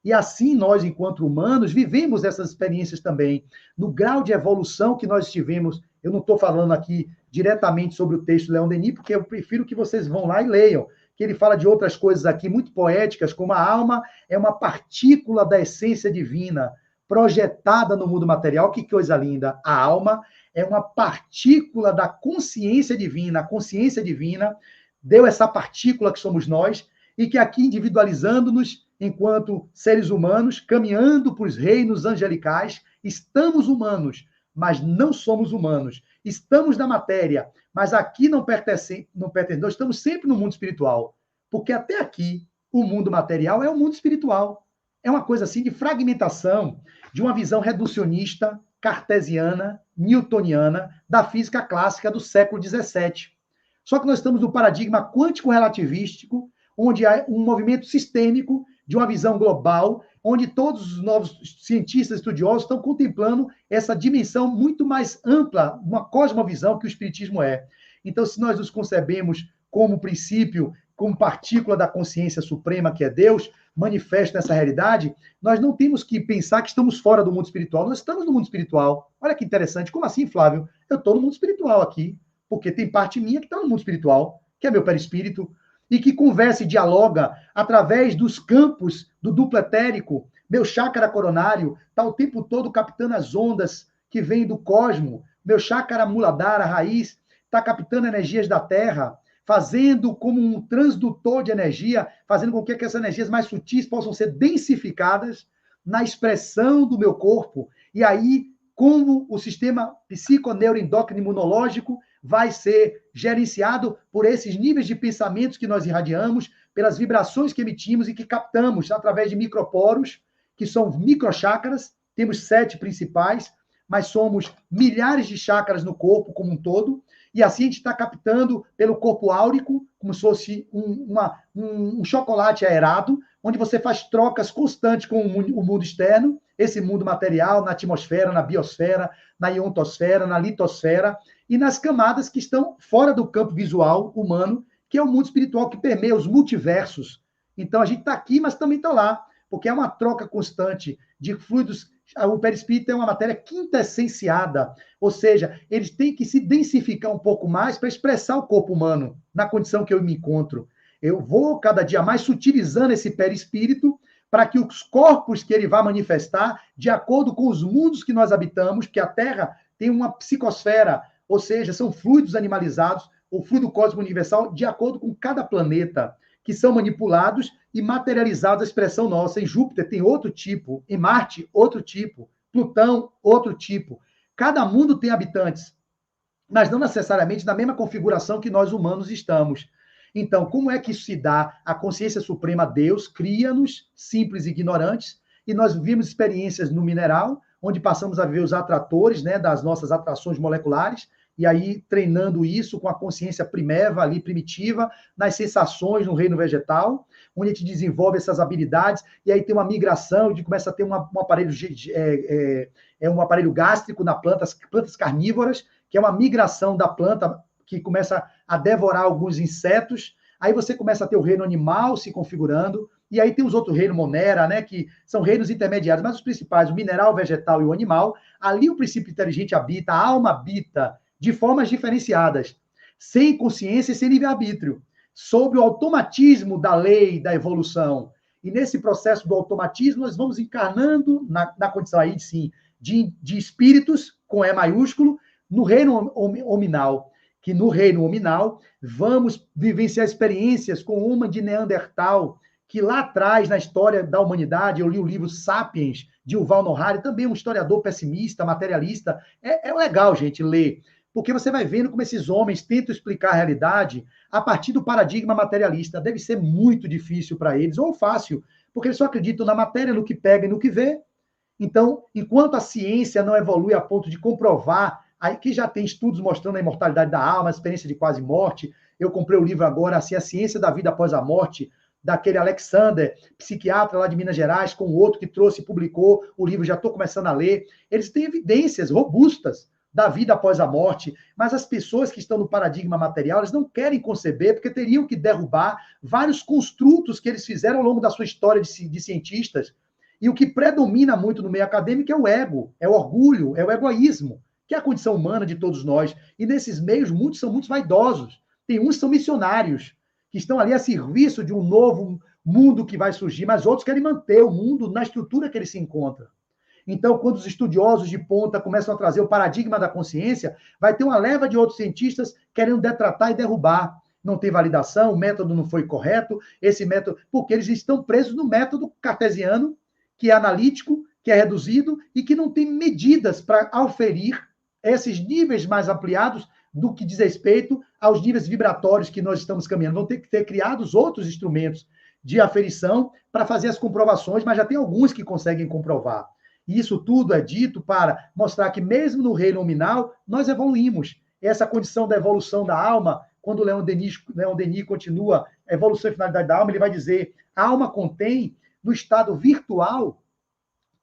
E assim nós, enquanto humanos, vivemos essas experiências também. No grau de evolução que nós tivemos, eu não estou falando aqui diretamente sobre o texto de Leon Denis, porque eu prefiro que vocês vão lá e leiam, que ele fala de outras coisas aqui muito poéticas, como a alma é uma partícula da essência divina, projetada no mundo material. Que coisa linda! A alma é uma partícula da consciência divina. A consciência divina deu essa partícula que somos nós, e que aqui, individualizando-nos enquanto seres humanos, caminhando para os reinos angelicais, estamos humanos, mas não somos humanos. Estamos na matéria, mas aqui não pertencemos, nós estamos sempre no mundo espiritual, porque até aqui o mundo material é o mundo espiritual. É uma coisa assim de fragmentação, de uma visão reducionista, cartesiana, newtoniana, da física clássica do século XVII. Só que nós estamos no paradigma quântico-relativístico, onde há um movimento sistêmico de uma visão global, onde todos os novos cientistas estudiosos estão contemplando essa dimensão muito mais ampla, uma cosmovisão que o Espiritismo é. Então, se nós nos concebemos como princípio, como partícula da consciência suprema, que é Deus, manifesta nessa realidade, nós não temos que pensar que estamos fora do mundo espiritual. Nós estamos no mundo espiritual. Olha que interessante. Como assim, Flávio? Eu estou no mundo espiritual aqui, porque tem parte minha que está no mundo espiritual, que é meu perispírito, e que conversa e dialoga através dos campos do duplo etérico. Meu chácara coronário está o tempo todo captando as ondas que vêm do cosmo. Meu chácara muladhara, raiz, está captando energias da Terra, fazendo como um transdutor de energia, fazendo com que essas energias mais sutis possam ser densificadas na expressão do meu corpo. E aí, como o sistema psiconeuroendócrino imunológico vai ser gerenciado por esses níveis de pensamentos que nós irradiamos, pelas vibrações que emitimos e que captamos através de microporos, que são microchakras. Temos 7 principais, mas somos milhares de chakras no corpo como um todo, e assim a gente está captando pelo corpo áurico, como se fosse um chocolate aerado, onde você faz trocas constantes com o mundo externo, esse mundo material, na atmosfera, na biosfera, na iontosfera, na litosfera, e nas camadas que estão fora do campo visual humano, que é o mundo espiritual que permeia os multiversos. Então, a gente está aqui, mas também está lá, porque é uma troca constante de fluidos. O perispírito é uma matéria quintessenciada, ou seja, eles têm que se densificar um pouco mais para expressar o corpo humano na condição que eu me encontro. Eu vou cada dia mais sutilizando esse perispírito para que os corpos que ele vai manifestar, de acordo com os mundos que nós habitamos, porque a Terra tem uma psicosfera, ou seja, são fluidos animalizados, o fluido cósmico universal, de acordo com cada planeta, que são manipulados e materializados a expressão nossa. Em Júpiter tem outro tipo, em Marte, outro tipo, Plutão, outro tipo. Cada mundo tem habitantes, mas não necessariamente na mesma configuração que nós humanos estamos. Então, como é que isso se dá? A consciência suprema, Deus, cria-nos simples e ignorantes, e nós vivemos experiências no mineral, onde passamos a ver os atratores, né, das nossas atrações moleculares, e aí treinando isso com a consciência primeva, ali primitiva, nas sensações no reino vegetal, onde a gente desenvolve essas habilidades, e aí tem uma migração, a gente começa a ter um aparelho gástrico na plantas carnívoras, que é uma migração da planta que começa a devorar alguns insetos, aí você começa a ter o reino animal se configurando, e aí tem os outros reinos Monera, né, que são reinos intermediários, mas os principais, o mineral, o vegetal e o animal, ali o princípio inteligente habita, a alma habita de formas diferenciadas, sem consciência e sem livre-arbítrio, sob o automatismo da lei da evolução. E nesse processo do automatismo, nós vamos encarnando na condição aí, sim, de espíritos, com E maiúsculo, no reino hominal, que no reino hominal vamos vivenciar experiências com uma de Neandertal, que lá atrás, na história da humanidade, eu li o livro Sapiens, de Yuval Noah Harari, também um historiador pessimista, materialista. É legal, gente, ler, porque você vai vendo como esses homens tentam explicar a realidade a partir do paradigma materialista. Deve ser muito difícil para eles, ou fácil, porque eles só acreditam na matéria, no que pega e no que vê. Então, enquanto a ciência não evolui a ponto de comprovar, aí que já tem estudos mostrando a imortalidade da alma, a experiência de quase morte. Eu comprei o livro agora, assim, A Ciência da Vida Após a Morte, daquele Alexander, psiquiatra lá de Minas Gerais, com outro que trouxe e publicou o livro, já estou começando a ler. Eles têm evidências robustas da vida após a morte, mas as pessoas que estão no paradigma material, eles não querem conceber, porque teriam que derrubar vários construtos que eles fizeram ao longo da sua história de cientistas. E o que predomina muito no meio acadêmico é o ego, é o orgulho, é o egoísmo, que é a condição humana de todos nós. E nesses meios, muitos são muito vaidosos. Tem uns que são missionários, que estão ali a serviço de um novo mundo que vai surgir, mas outros querem manter o mundo na estrutura que ele se encontra. Então, quando os estudiosos de ponta começam a trazer o paradigma da consciência, vai ter uma leva de outros cientistas querendo detratar e derrubar. Não tem validação, o método não foi correto, esse método, porque eles estão presos no método cartesiano, que é analítico, que é reduzido e que não tem medidas para auferir esses níveis mais ampliados do que diz respeito aos níveis vibratórios que nós estamos caminhando. Vão ter que ter criados outros instrumentos de aferição para fazer as comprovações, mas já tem alguns que conseguem comprovar. E isso tudo é dito para mostrar que, mesmo no reino nominal, nós evoluímos. Essa condição da evolução da alma, quando Leon Denis continua a evolução e finalidade da alma, ele vai dizer: a alma contém, no estado virtual,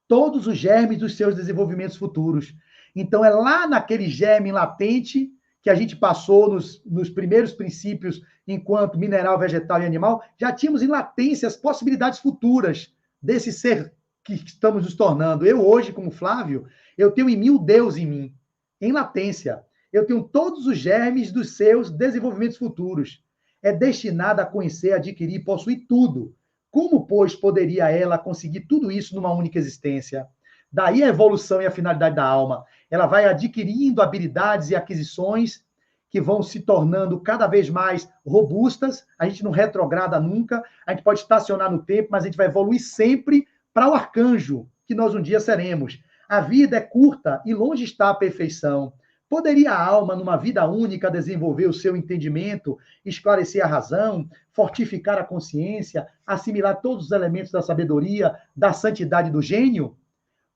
todos os germes dos seus desenvolvimentos futuros. Então, é lá naquele germe latente que a gente passou nos primeiros princípios, enquanto mineral, vegetal e animal, já tínhamos em latência as possibilidades futuras desse ser que estamos nos tornando. Eu hoje, como Flávio, eu tenho em mim o Deus em mim, em latência. Eu tenho todos os germes dos seus desenvolvimentos futuros. É destinada a conhecer, adquirir e possuir tudo. Como, pois, poderia ela conseguir tudo isso numa única existência? Daí a evolução e a finalidade da alma. Ela vai adquirindo habilidades e aquisições que vão se tornando cada vez mais robustas. A gente não retrograda nunca, a gente pode estacionar no tempo, mas a gente vai evoluir sempre para o arcanjo, que nós um dia seremos. A vida é curta e longe está a perfeição. Poderia a alma, numa vida única, desenvolver o seu entendimento, esclarecer a razão, fortificar a consciência, assimilar todos os elementos da sabedoria, da santidade do gênio?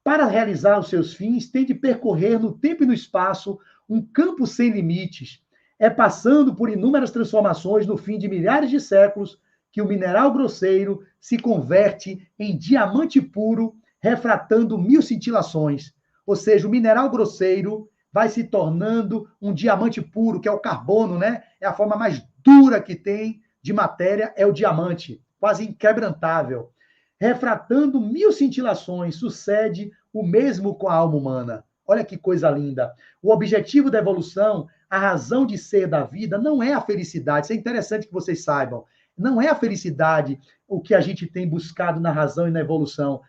Para realizar os seus fins, tem de percorrer no tempo e no espaço um campo sem limites. É passando por inúmeras transformações no fim de milhares de séculos que o mineral grosseiro se converte em diamante puro, refratando 1000 cintilações. Ou seja, o mineral grosseiro vai se tornando um diamante puro, que é o carbono, né? É a forma mais dura que tem de matéria, é o diamante, quase inquebrantável. Refratando 1000 cintilações, sucede o mesmo com a alma humana. Olha que coisa linda. O objetivo da evolução, a razão de ser da vida, não é a felicidade. Isso é interessante que vocês saibam. Não é a felicidade o que a gente tem buscado na razão e na evolução,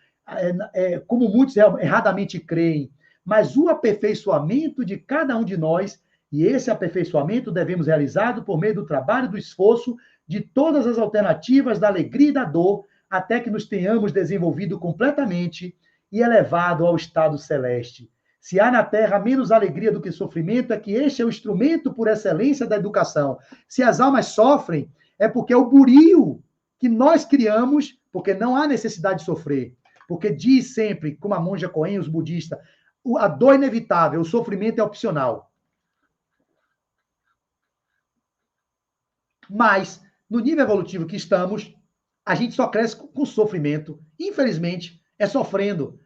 como muitos erradamente creem, mas o aperfeiçoamento de cada um de nós, e esse aperfeiçoamento devemos realizar por meio do trabalho, do esforço, de todas as alternativas, da alegria e da dor, até que nos tenhamos desenvolvido completamente e elevado ao estado celeste. Se há na Terra menos alegria do que sofrimento, é que este é o instrumento por excelência da educação. Se as almas sofrem, é porque é o burio que nós criamos, porque não há necessidade de sofrer. Porque diz sempre, como a monja Coen, os budistas, a dor é inevitável, o sofrimento é opcional. Mas, no nível evolutivo que estamos, a gente só cresce com sofrimento. Infelizmente, é sofrendo.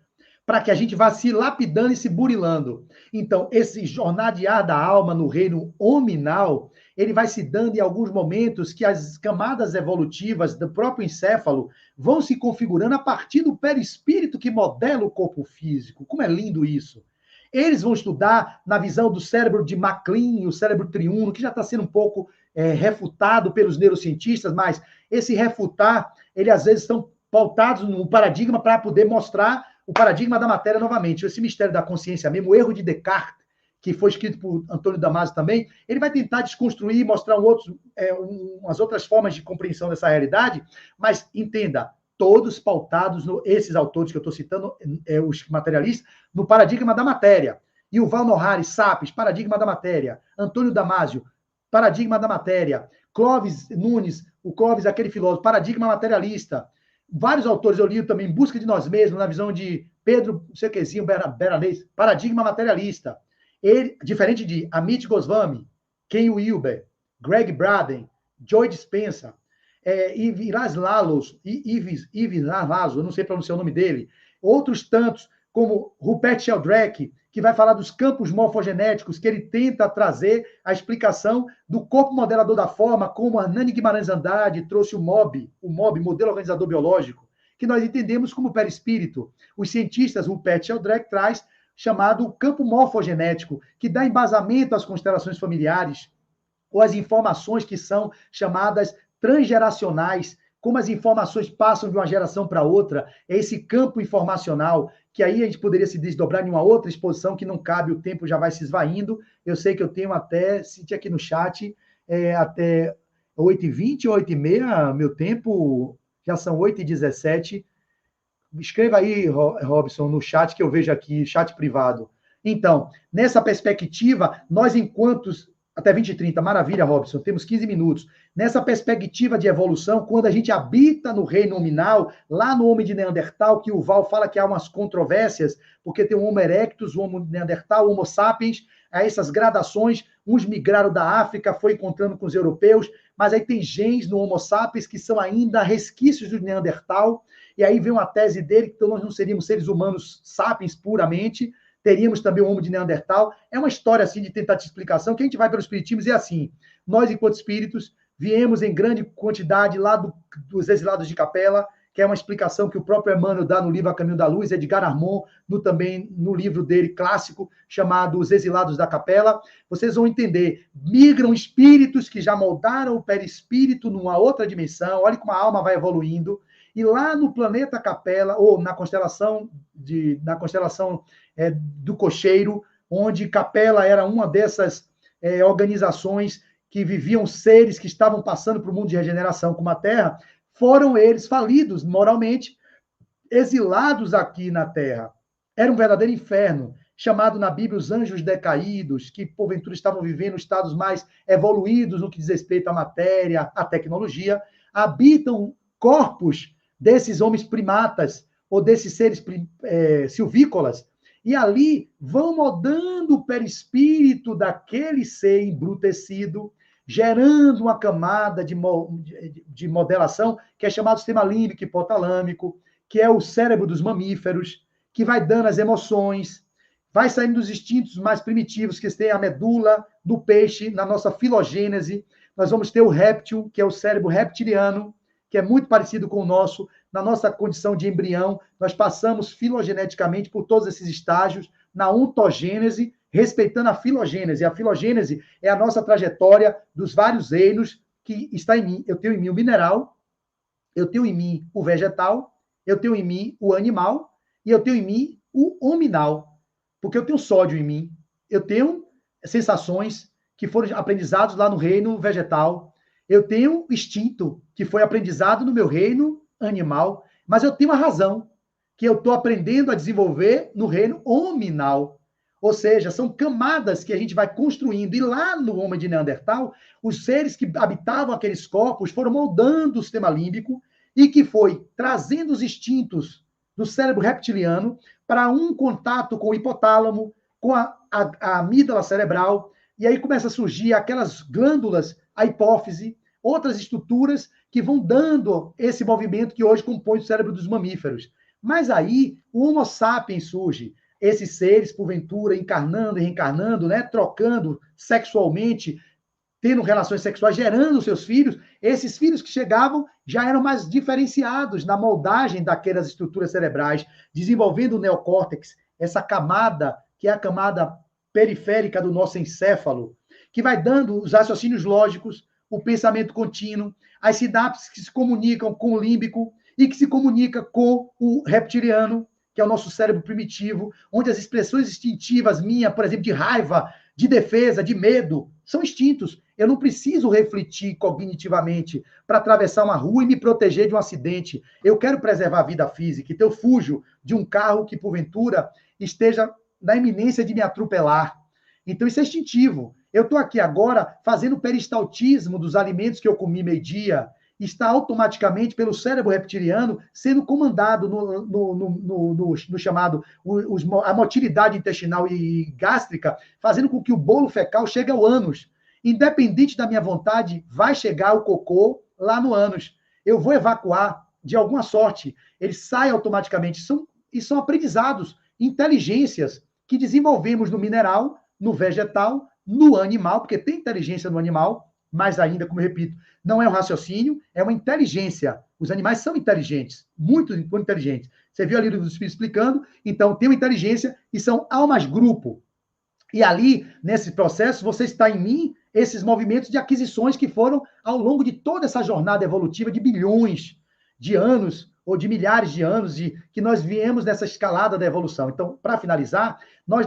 para que a gente vá se lapidando e se burilando. Então, esse jornadear da alma no reino hominal, ele vai se dando em alguns momentos que as camadas evolutivas do próprio encéfalo vão se configurando a partir do perispírito que modela o corpo físico. Como é lindo isso! Eles vão estudar na visão do cérebro de MacLean, o cérebro triuno, que já está sendo um pouco refutado pelos neurocientistas, mas esse refutar, ele às vezes estão pautados no paradigma para poder mostrar o paradigma da matéria novamente. Esse mistério da consciência mesmo, o erro de Descartes, que foi escrito por Antônio Damasio também, ele vai tentar desconstruir e mostrar umas outras formas de compreensão dessa realidade, mas entenda, todos pautados, esses autores que eu estou citando, os materialistas, no paradigma da matéria. Yuval Noah Harari, Sapiens, paradigma da matéria. Antônio Damasio, paradigma da matéria. Clóvis Nunes, o Clóvis, aquele filósofo, paradigma materialista. Vários autores eu li também, Em Busca de Nós Mesmos, na visão de Pedro, não sei o quezinho, Beranês, paradigma materialista. Ele, diferente de Amit Goswami, Ken Wilber, Greg Braden, Joe Dispenza, Yves Lalos, eu não sei pronunciar o nome dele, outros tantos, como Rupert Sheldrake, que vai falar dos campos morfogenéticos, que ele tenta trazer a explicação do corpo modelador da forma, como Hernani Guimarães Andrade trouxe o MOB, modelo organizador biológico, que nós entendemos como perispírito. Os cientistas, Rupert Sheldrake traz chamado campo morfogenético, que dá embasamento às constelações familiares, ou às informações que são chamadas transgeracionais, como as informações passam de uma geração para outra, é esse campo informacional, que aí a gente poderia se desdobrar em uma outra exposição, que não cabe, o tempo já vai se esvaindo. Eu sei que eu tenho até, cite aqui no chat, até 8h20 ou 8h30, meu tempo, já são 8h17. Escreva aí, Robson, no chat, que eu vejo aqui, chat privado. Então, nessa perspectiva, nós, enquanto... Até 20h30, maravilha, Robson, temos 15 minutos. Nessa perspectiva de evolução, quando a gente habita no reino nominal, lá no homem de Neandertal, que o Val fala que há umas controvérsias, porque tem o Homo erectus, o Homo de Neandertal, o Homo sapiens, há essas gradações, uns migraram da África, foi encontrando com os europeus, mas aí tem genes no Homo sapiens que são ainda resquícios do Neandertal, e aí vem uma tese dele, que então nós não seríamos seres humanos sapiens puramente, teríamos também o Homo de Neandertal. É uma história assim de tentativa de explicação, que a gente vai pelos espiritismos e é assim. Nós, enquanto espíritos, viemos em grande quantidade lá dos exilados de Capela, que é uma explicação que o próprio Emmanuel dá no livro A Caminho da Luz, Edgar Armond, também no livro dele clássico, chamado Os Exilados da Capela. Vocês vão entender, migram espíritos que já moldaram o perispírito numa outra dimensão, olha como a alma vai evoluindo, e lá no planeta Capela, ou na constelação do Cocheiro, onde Capela era uma dessas organizações que viviam seres que estavam passando para o mundo de regeneração como a Terra, foram eles falidos moralmente, exilados aqui na Terra. Era um verdadeiro inferno, chamado na Bíblia os anjos decaídos, que porventura estavam vivendo estados mais evoluídos no que diz respeito à matéria, à tecnologia, habitam corpos desses homens primatas, ou desses seres silvícolas, e ali vão moldando o perispírito daquele ser embrutecido, gerando uma camada de modelação, que é chamado sistema límbico hipotalâmico, que é o cérebro dos mamíferos, que vai dando as emoções, vai saindo dos instintos mais primitivos, que tem a medula do peixe, na nossa filogênese. Nós vamos ter o réptil, que é o cérebro reptiliano, que é muito parecido com o nosso. Na nossa condição de embrião, nós passamos filogeneticamente por todos esses estágios, na ontogênese, respeitando a filogênese. A filogênese é a nossa trajetória dos vários reinos que está em mim. Eu tenho em mim o mineral, eu tenho em mim o vegetal, eu tenho em mim o animal e eu tenho em mim o hominal, porque eu tenho sódio em mim, eu tenho sensações que foram aprendizados lá no reino vegetal, eu tenho instinto, que foi aprendizado no meu reino animal, mas eu tenho a razão, que eu estou aprendendo a desenvolver no reino hominal. Ou seja, são camadas que a gente vai construindo. E lá no homem de Neandertal, os seres que habitavam aqueles corpos foram moldando o sistema límbico e que foi trazendo os instintos do cérebro reptiliano para um contato com o hipotálamo, com a amígdala cerebral, e aí começa a surgir aquelas glândulas, a hipófise, outras estruturas que vão dando esse movimento que hoje compõe o cérebro dos mamíferos. Mas aí o Homo sapiens surge. Esses seres, porventura, encarnando e reencarnando, né, trocando sexualmente, tendo relações sexuais, gerando seus filhos, esses filhos que chegavam já eram mais diferenciados na moldagem daquelas estruturas cerebrais, desenvolvendo o neocórtex, essa camada, que é a camada periférica do nosso encéfalo, que vai dando os raciocínios lógicos, o pensamento contínuo, as sinapses que se comunicam com o límbico e que se comunica com o reptiliano, que é o nosso cérebro primitivo, onde as expressões instintivas minhas, por exemplo, de raiva, de defesa, de medo, são instintos. Eu não preciso refletir cognitivamente para atravessar uma rua e me proteger de um acidente. Eu quero preservar a vida física, então eu fujo de um carro que, porventura, esteja na iminência de me atropelar. Então, isso é instintivo. Eu estou aqui agora fazendo peristaltismo dos alimentos que eu comi meio-dia, está automaticamente pelo cérebro reptiliano sendo comandado no chamado a motilidade intestinal e gástrica, fazendo com que o bolo fecal chegue ao ânus. Independente da minha vontade, vai chegar o cocô lá no ânus. Eu vou evacuar de alguma sorte. Ele sai automaticamente. São aprendizados, inteligências que desenvolvemos no mineral, no vegetal, no animal, porque tem inteligência no animal, mas ainda, como eu repito, não é um raciocínio, é uma inteligência. Os animais são inteligentes, muito inteligentes. Você viu ali o livro dos Espíritos explicando? Então, tem uma inteligência e são almas-grupo. E ali, nesse processo, você está em mim, esses movimentos de aquisições que foram ao longo de toda essa jornada evolutiva de bilhões de anos, ou de milhares de anos, que nós viemos nessa escalada da evolução. Então, para finalizar, nós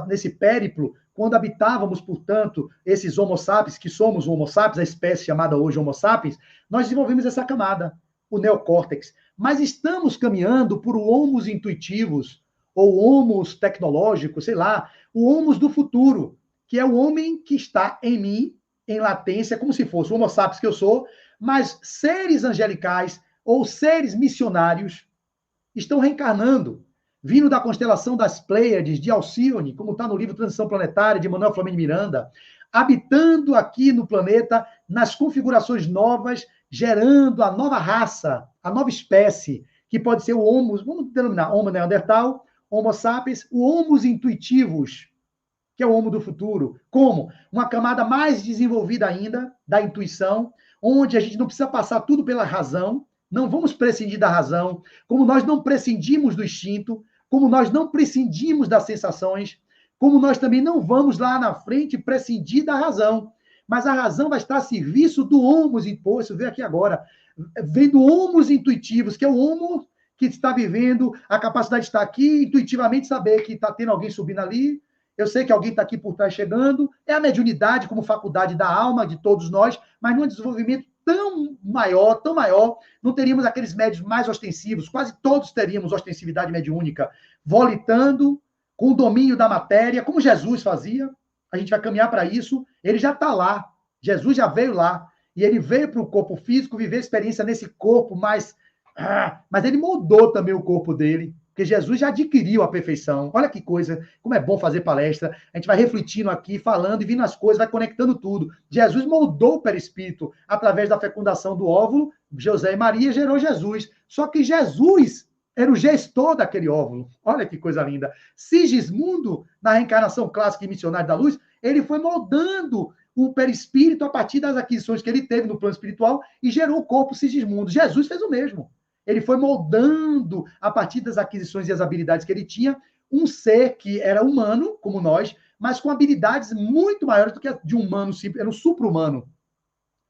nesse périplo, quando habitávamos, portanto, esses Homo sapiens, que somos o Homo sapiens, a espécie chamada hoje Homo sapiens, nós desenvolvemos essa camada, o neocórtex. Mas estamos caminhando por homos intuitivos, ou homos tecnológicos, sei lá, o homos do futuro, que é o homem que está em mim, em latência, como se fosse o Homo sapiens que eu sou, mas seres angelicais ou seres missionários estão reencarnando, vindo da constelação das Pleiades, de Alcione, como está no livro Transição Planetária, de Manuel Flamini Miranda, habitando aqui no planeta, nas configurações novas, gerando a nova raça, a nova espécie, que pode ser o Homo, vamos denominar Homo Neandertal, Homo sapiens, o Homos intuitivos, que é o Homo do futuro. Como? Uma camada mais desenvolvida ainda da intuição, onde a gente não precisa passar tudo pela razão, não vamos prescindir da razão, como nós não prescindimos do instinto, como nós não prescindimos das sensações, como nós também não vamos lá na frente prescindir da razão. Mas a razão vai estar a serviço do homos imposto, vê aqui agora, vem do homos intuitivos, que é o homo que está vivendo a capacidade de estar aqui, intuitivamente saber que está tendo alguém subindo ali, eu sei que alguém está aqui por trás chegando, é a mediunidade como faculdade da alma de todos nós, mas num desenvolvimento tão maior, não teríamos aqueles médios mais ostensivos, quase todos teríamos ostensividade mediúnica, volitando com o domínio da matéria, como Jesus fazia, a gente vai caminhar para isso, ele já está lá, Jesus já veio lá, e ele veio para o corpo físico, viver a experiência nesse corpo mais... mas ele moldou também o corpo dele, porque Jesus já adquiriu a perfeição. Olha que coisa, como é bom fazer palestra. A gente vai refletindo aqui, falando e vindo as coisas, vai conectando tudo. Jesus moldou o perispírito através da fecundação do óvulo. José e Maria gerou Jesus. Só que Jesus era o gestor daquele óvulo. Olha que coisa linda. Sigismundo, na reencarnação clássica e missionária da luz, ele foi moldando o perispírito a partir das aquisições que ele teve no plano espiritual e gerou o corpo Sigismundo. Jesus fez o mesmo. Ele foi moldando, a partir das aquisições e as habilidades que ele tinha, um ser que era humano, como nós, mas com habilidades muito maiores do que a de um humano simples. Era um supra-humano,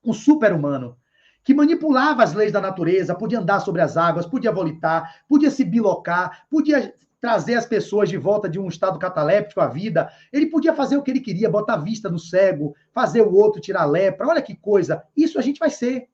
um super-humano, que manipulava as leis da natureza, podia andar sobre as águas, podia volitar, podia se bilocar, podia trazer as pessoas de volta de um estado cataléptico à vida. Ele podia fazer o que ele queria, botar a vista no cego, fazer o outro tirar a lepra. Olha que coisa. Isso a gente vai ser.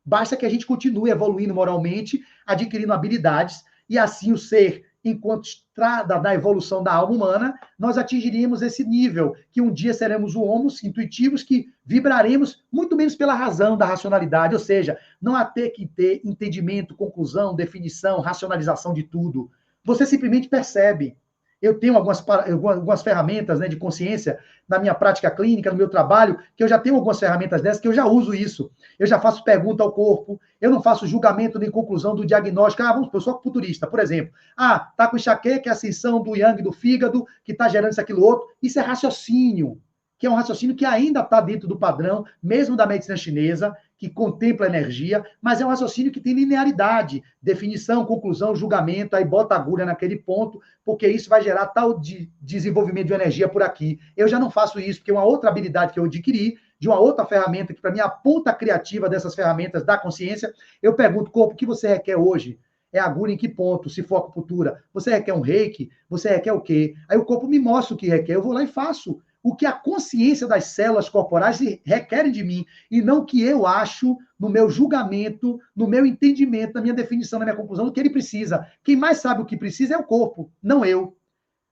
Basta que a gente continue evoluindo moralmente, adquirindo habilidades, e assim o ser, enquanto estrada da evolução da alma humana, nós atingiríamos esse nível, que um dia seremos homos intuitivos, que vibraremos muito menos pela razão, da racionalidade, ou seja, não há ter que ter entendimento, conclusão, definição, racionalização de tudo. Você simplesmente percebe. Eu tenho algumas ferramentas, né, de consciência na minha prática clínica, no meu trabalho, que eu já tenho algumas ferramentas dessas, que eu já uso isso. Eu já faço pergunta ao corpo, eu não faço julgamento nem conclusão do diagnóstico. Vamos supor, eu sou futurista, por exemplo. Tá com enxaqueca, é a ascensão do yang, do fígado, que está gerando isso, aquilo, outro. Isso é raciocínio, que é um raciocínio que ainda está dentro do padrão, mesmo da medicina chinesa, que contempla a energia, mas é um raciocínio que tem linearidade, definição, conclusão, julgamento, aí bota a agulha naquele ponto, porque isso vai gerar tal desenvolvimento de energia por aqui. Eu já não faço isso, porque é uma outra habilidade que eu adquiri, de uma outra ferramenta, que para mim é a ponta criativa dessas ferramentas da consciência. Eu pergunto, corpo, o que você requer hoje? É agulha em que ponto? Se for acupuntura, você requer um reiki? Você requer o quê? Aí o corpo me mostra o que requer, eu vou lá e faço o que a consciência das células corporais requerem de mim, e não o que eu acho, no meu julgamento, no meu entendimento, na minha definição, na minha conclusão, do que ele precisa. Quem mais sabe o que precisa é o corpo, não eu.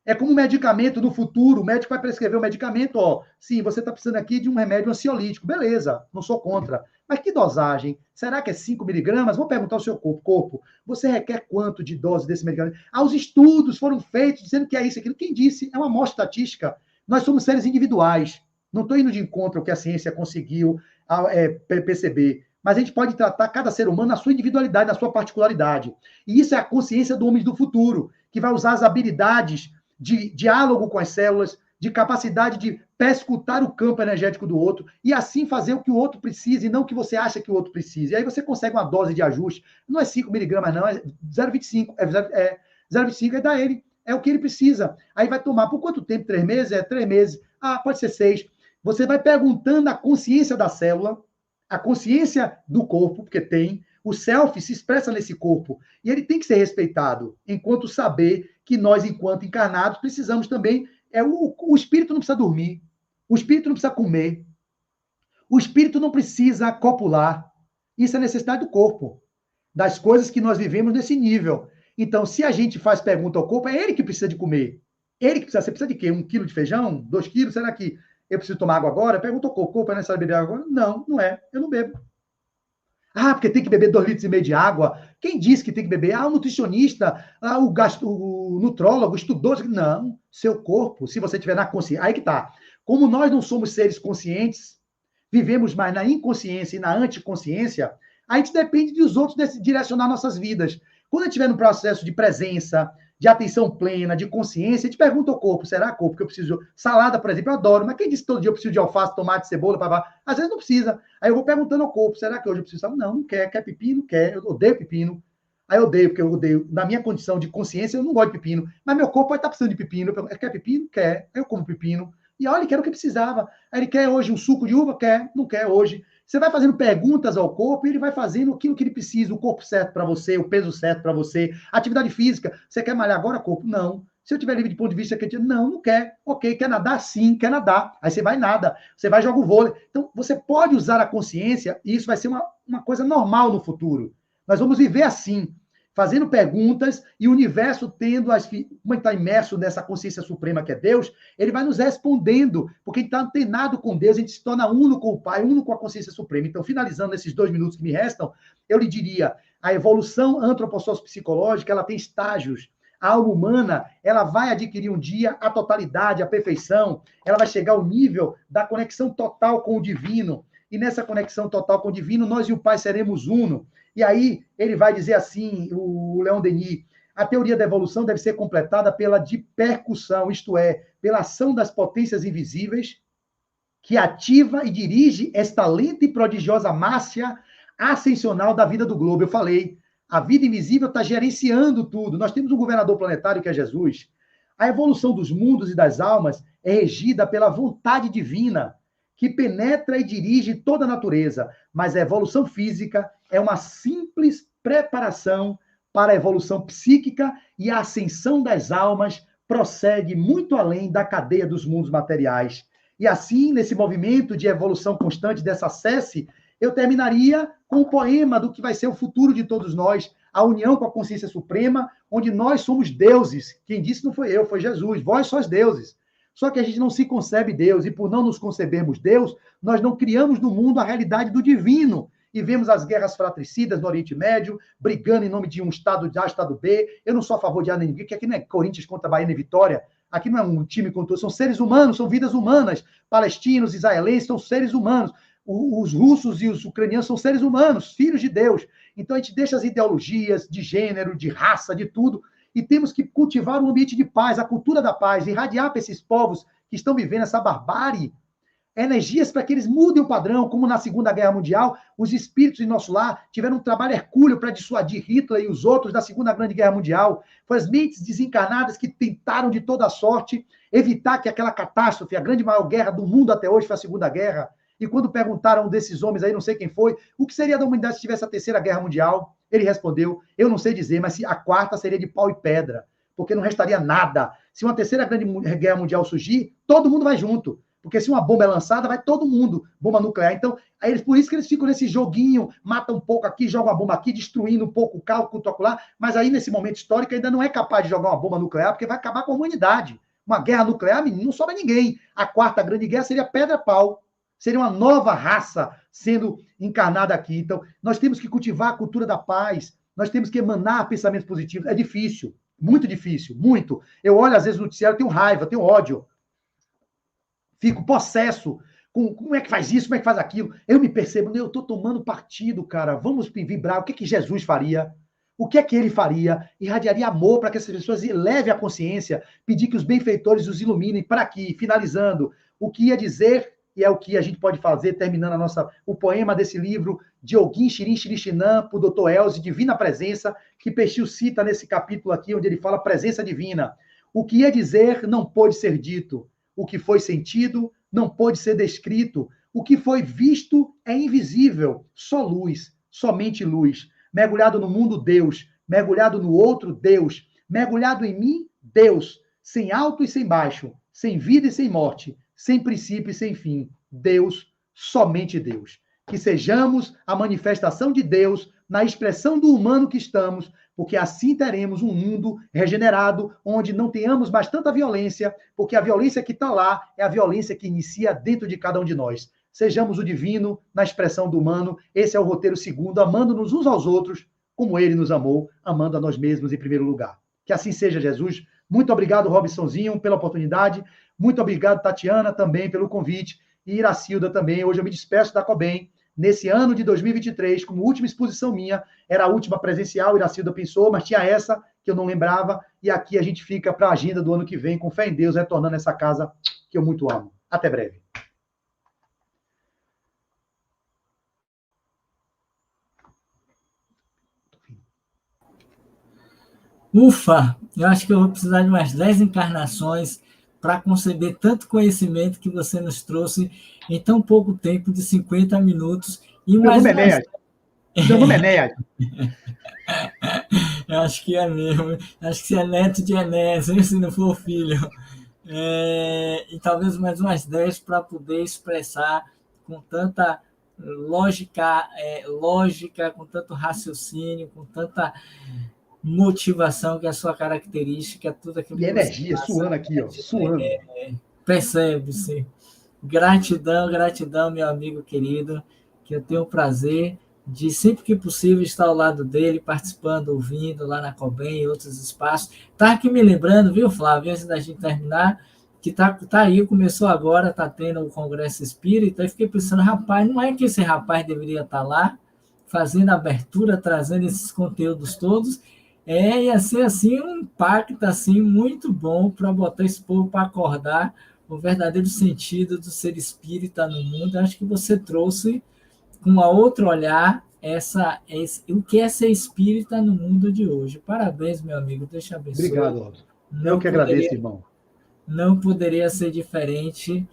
É como um medicamento no futuro, o médico vai prescrever um medicamento, sim, você está precisando aqui de um remédio ansiolítico, beleza, não sou contra. Mas que dosagem? Será que é 5 miligramas? Vou perguntar ao seu corpo. Corpo, você requer quanto de dose desse medicamento? Os estudos foram feitos dizendo que é isso, aquilo. Quem disse? É uma amostra estatística. Nós somos seres individuais. Não estou indo de encontro ao que a ciência conseguiu perceber. Mas a gente pode tratar cada ser humano na sua individualidade, na sua particularidade. E isso é a consciência do homem do futuro, que vai usar as habilidades de diálogo com as células, de capacidade de perscrutar o campo energético do outro e assim fazer o que o outro precisa e não o que você acha que o outro precisa. E aí você consegue uma dose de ajuste. Não é 5 miligramas, não, é 0,25. 0,25 é da ele. É o que ele precisa. Aí vai tomar por quanto tempo? 3 meses? 3 meses. Pode ser 6. Você vai perguntando a consciência da célula, a consciência do corpo, porque tem. O self se expressa nesse corpo. E ele tem que ser respeitado, enquanto saber que nós, enquanto encarnados, precisamos também. O espírito não precisa dormir. O espírito não precisa comer. O espírito não precisa copular. Isso é necessidade do corpo. Das coisas que nós vivemos nesse nível. Então, se a gente faz pergunta ao corpo, é ele que precisa de comer. Ele que precisa. Você precisa de quê? 1 quilo de feijão? 2 quilos? Será que eu preciso tomar água agora? Pergunta ao corpo. O corpo é necessário beber água agora? Não, não é. Eu não bebo. Porque tem que beber 2,5 litros de água. Quem disse que tem que beber? O nutricionista, o nutrólogo estudou. Não, seu corpo, se você tiver na consciência. Aí que tá. Como nós não somos seres conscientes, vivemos mais na inconsciência e na anticonsciência, a gente depende dos outros direcionar nossas vidas. Quando a gente estiver no processo de presença, de atenção plena, de consciência, a gente pergunta ao corpo, será, corpo, que eu preciso de salada, por exemplo, eu adoro, mas quem disse que todo dia eu preciso de alface, tomate, cebola, papá? Às vezes não precisa. Aí eu vou perguntando ao corpo, será que hoje eu preciso? Não, não quer. Quer pepino? Quer. Eu odeio pepino. Aí eu odeio, porque eu odeio. Na minha condição de consciência, eu não gosto de pepino. Mas meu corpo pode estar precisando de pepino. Eu pergunto, quer pepino? Quer. Aí eu como pepino. E olha, que era o que precisava. Aí ele quer hoje um suco de uva? Quer. Não quer hoje. Você vai fazendo perguntas ao corpo e ele vai fazendo aquilo que ele precisa, o corpo certo para você, o peso certo para você. Atividade física. Você quer malhar agora, corpo? Não. Se eu tiver livre de ponto de vista que não quer. Ok, quer nadar? Sim, quer nadar. Aí você vai e nada. Você vai e joga o vôlei. Então, você pode usar a consciência e isso vai ser uma coisa normal no futuro. Nós vamos viver assim, fazendo perguntas e o universo tendo, como está imerso nessa consciência suprema que é Deus, ele vai nos respondendo, porque a gente está antenado com Deus, a gente se torna uno com o Pai, uno com a consciência suprema. Então, finalizando esses 2 minutos que me restam, eu lhe diria, a evolução antropossopsicológica, ela tem estágios. A alma humana, ela vai adquirir um dia a totalidade, a perfeição, ela vai chegar ao nível da conexão total com o divino, e nessa conexão total com o divino, nós e o Pai seremos uno. E aí, ele vai dizer assim, o Leon Denis, a teoria da evolução deve ser completada pela dipercussão, isto é, pela ação das potências invisíveis, que ativa e dirige esta lenta e prodigiosa marcha ascensional da vida do globo. Eu falei, a vida invisível está gerenciando tudo. Nós temos um governador planetário que é Jesus. A evolução dos mundos e das almas é regida pela vontade divina, que penetra e dirige toda a natureza. Mas a evolução física é uma simples preparação para a evolução psíquica e a ascensão das almas prossegue muito além da cadeia dos mundos materiais. E assim, nesse movimento de evolução constante dessa SESC, eu terminaria com o poema do que vai ser o futuro de todos nós, a união com a consciência suprema, onde nós somos deuses. Quem disse não foi eu, foi Jesus. Vós sois deuses. Só que a gente não se concebe Deus, e por não nos concebermos Deus, nós não criamos no mundo a realidade do divino. e vemos as guerras fratricidas no Oriente Médio, brigando em nome de um Estado A, Estado B. Eu não sou a favor de A nem ninguém, porque aqui não é Corinthians contra Bahia e Vitória, aqui não é um time contra outro, são seres humanos, são vidas humanas. Palestinos, israelenses são seres humanos. Os russos e os ucranianos são seres humanos, filhos de Deus. Então a gente deixa as ideologias de gênero, de raça, de tudo, e temos que cultivar um ambiente de paz, a cultura da paz, irradiar para esses povos que estão vivendo essa barbárie energias para que eles mudem o padrão, como na Segunda Guerra Mundial, os espíritos em nosso lar tiveram um trabalho hercúleo para dissuadir Hitler e os outros da Segunda Grande Guerra Mundial. Foram as mentes desencarnadas que tentaram de toda sorte evitar que aquela catástrofe, a grande maior guerra do mundo até hoje foi a Segunda Guerra. E quando perguntaram desses homens aí, não sei quem foi, o que seria da humanidade se tivesse a Terceira Guerra Mundial? Ele respondeu, eu não sei dizer, mas a quarta seria de pau e pedra, porque não restaria nada. Se uma Terceira Grande Guerra Mundial surgir, todo mundo vai junto. Porque se uma bomba é lançada, vai todo mundo, bomba nuclear. Então, por isso que eles ficam nesse joguinho, matam um pouco aqui, jogam uma bomba aqui, destruindo um pouco o cálculo ocular, mas aí, nesse momento histórico, ainda não é capaz de jogar uma bomba nuclear, porque vai acabar com a humanidade. Uma guerra nuclear, menino, não sobra ninguém. A quarta grande guerra seria pedra-pau. Seria uma nova raça sendo encarnada aqui. Então, nós temos que cultivar a cultura da paz, nós temos que emanar pensamentos positivos. É difícil, muito difícil, muito. Eu olho, às vezes, no noticiário, tenho raiva, tenho ódio. Fico possesso. Como é que faz isso? Como é que faz aquilo? Eu me percebo, eu estou tomando partido, cara. Vamos vibrar. O que é que Jesus faria? O que é que ele faria? Irradiaria amor para que essas pessoas elevem a consciência, pedir que os benfeitores os iluminem. Para aqui, finalizando, o que ia dizer, e é o que a gente pode fazer, terminando o poema desse livro, de Ogum Shirin Shirixinã, para o Dr. Elze, Divina Presença, que Peixil cita nesse capítulo aqui, onde ele fala presença divina. O que ia dizer não pôde ser dito. O que foi sentido não pôde ser descrito. O que foi visto é invisível. Só luz, somente luz. Mergulhado no mundo, Deus. Mergulhado no outro, Deus. Mergulhado em mim, Deus. Sem alto e sem baixo. Sem vida e sem morte. Sem princípio e sem fim. Deus, somente Deus. Que sejamos a manifestação de Deus na expressão do humano que estamos, porque assim teremos um mundo regenerado, onde não tenhamos mais tanta violência, porque a violência que está lá é a violência que inicia dentro de cada um de nós. Sejamos o divino na expressão do humano, esse é o roteiro segundo, amando-nos uns aos outros, como ele nos amou, amando a nós mesmos em primeiro lugar. Que assim seja, Jesus. Muito obrigado, Robsonzinho, pela oportunidade. Muito obrigado, Tatiana, também pelo convite. E Iracilda também. Hoje eu me despeço da COBEM. Nesse ano de 2023, como última exposição minha, era a última presencial, Iracilda pensou, mas tinha essa que eu não lembrava, e aqui a gente fica para a agenda do ano que vem, com fé em Deus, retornando a essa casa que eu muito amo. Até breve. Ufa! Eu acho que eu vou precisar de umas 10 encarnações para conceber tanto conhecimento que você nos trouxe em tão pouco tempo, de 50 minutos. E Meu nome é Enéas. Meu nome é Enéas. Eu acho que é mesmo. Acho que você é neto de Enéas, se não for filho. E talvez mais umas 10 para poder expressar com tanta lógica, com tanto raciocínio, com tanta motivação, que é a sua característica, tudo aquilo e que energia passa, suando aqui, ó, suando. Percebe-se. Gratidão, gratidão, meu amigo querido, que eu tenho o prazer de, sempre que possível, estar ao lado dele, participando, ouvindo, lá na COBEM e outros espaços. Está aqui me lembrando, viu, Flávio, antes da gente terminar, que tá aí, começou agora, está tendo o Congresso Espírita, e fiquei pensando, rapaz, não é que esse rapaz deveria estar lá, fazendo a abertura, trazendo esses conteúdos todos, ia ser assim, um impacto assim, muito bom para botar esse povo para acordar o verdadeiro sentido do ser espírita no mundo. Acho que você trouxe, com um outro olhar, o que é ser espírita no mundo de hoje. Parabéns, meu amigo, Deus te abençoe. Obrigado, Robson. Eu que agradeço, irmão. Não poderia ser diferente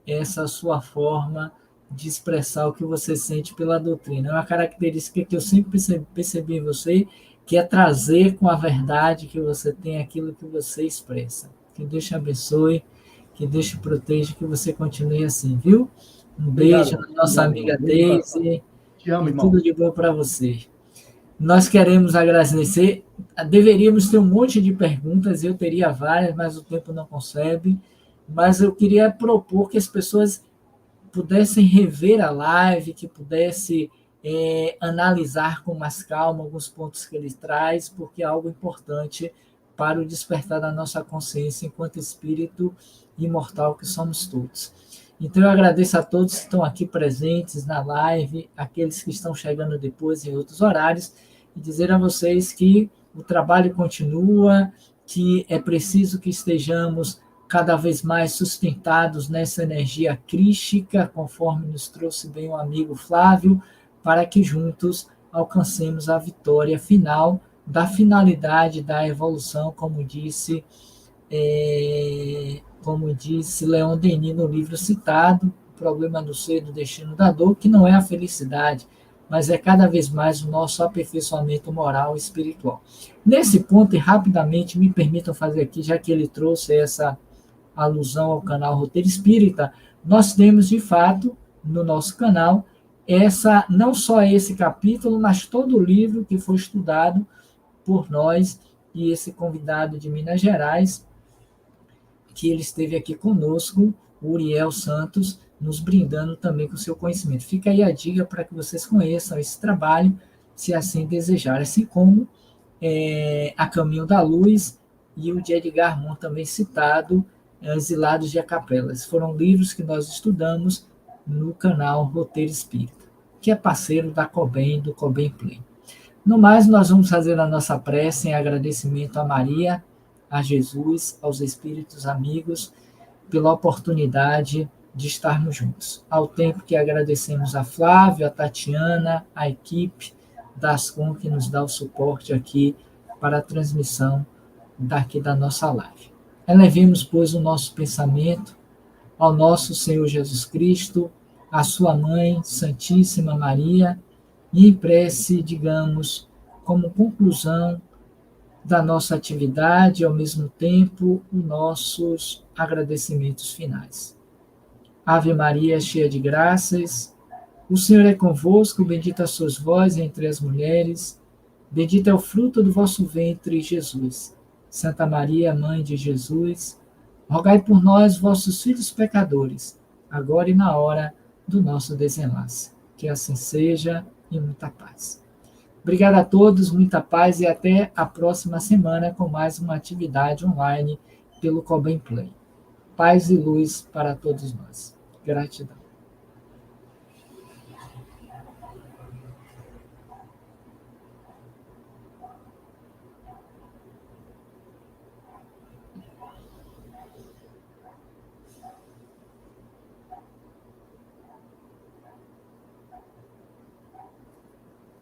essa sua forma de expressar o que você sente pela doutrina. É uma característica que eu sempre percebi em você, que é trazer com a verdade que você tem aquilo que você expressa. Que Deus te abençoe, que Deus te proteja, que você continue assim, viu? Um beijo na nossa amiga Deise. Te amo, irmão. Tudo de bom para você. Nós queremos agradecer. Deveríamos ter um monte de perguntas, eu teria várias, mas o tempo não concebe. Mas eu queria propor que as pessoas pudessem rever a live, que pudessem analisar com mais calma alguns pontos que ele traz, porque é algo importante para o despertar da nossa consciência enquanto espírito imortal que somos todos. Então, eu agradeço a todos que estão aqui presentes na live, aqueles que estão chegando depois em outros horários, e dizer a vocês que o trabalho continua, que é preciso que estejamos cada vez mais sustentados nessa energia crística, conforme nos trouxe bem o amigo Flávio, para que juntos alcancemos a vitória final da finalidade da evolução, como disse Leon Denis no livro citado, O Problema do Ser, do Destino da Dor, que não é a felicidade, mas é cada vez mais o nosso aperfeiçoamento moral e espiritual. Nesse ponto, e rapidamente, me permitam fazer aqui, já que ele trouxe essa alusão ao canal Roteiro Espírita, nós temos, de fato, no nosso canal, não só esse capítulo, mas todo o livro que foi estudado por nós e esse convidado de Minas Gerais, que ele esteve aqui conosco, o Uriel Santos, nos brindando também com o seu conhecimento. Fica aí a dica para que vocês conheçam esse trabalho, se assim desejarem, assim como A Caminho da Luz e o de Edgar Moon, também citado, Exilados de Acapelas. Foram livros que nós estudamos no canal Roteiro Espírita, que é parceiro da COBEM, do COBEM Play. No mais, nós vamos fazer a nossa prece em agradecimento a Maria, a Jesus, aos espíritos amigos, pela oportunidade de estarmos juntos. Ao tempo que agradecemos a Flávio, a Tatiana, a equipe da Ascom, que nos dá o suporte aqui para a transmissão daqui da nossa live. Elevemos, pois, o nosso pensamento ao nosso Senhor Jesus Cristo, à sua Mãe, Santíssima Maria, e em prece, digamos, como conclusão da nossa atividade, ao mesmo tempo, os nossos agradecimentos finais. Ave Maria, cheia de graças, o Senhor é convosco, bendita sois vós entre as mulheres, bendito é o fruto do vosso ventre, Jesus. Santa Maria, Mãe de Jesus, rogai por nós, vossos filhos pecadores, agora e na hora do nosso desenlace. Que assim seja, e muita paz. Obrigado a todos, muita paz e até a próxima semana com mais uma atividade online pelo COBEM Play. Paz e luz para todos nós. Gratidão.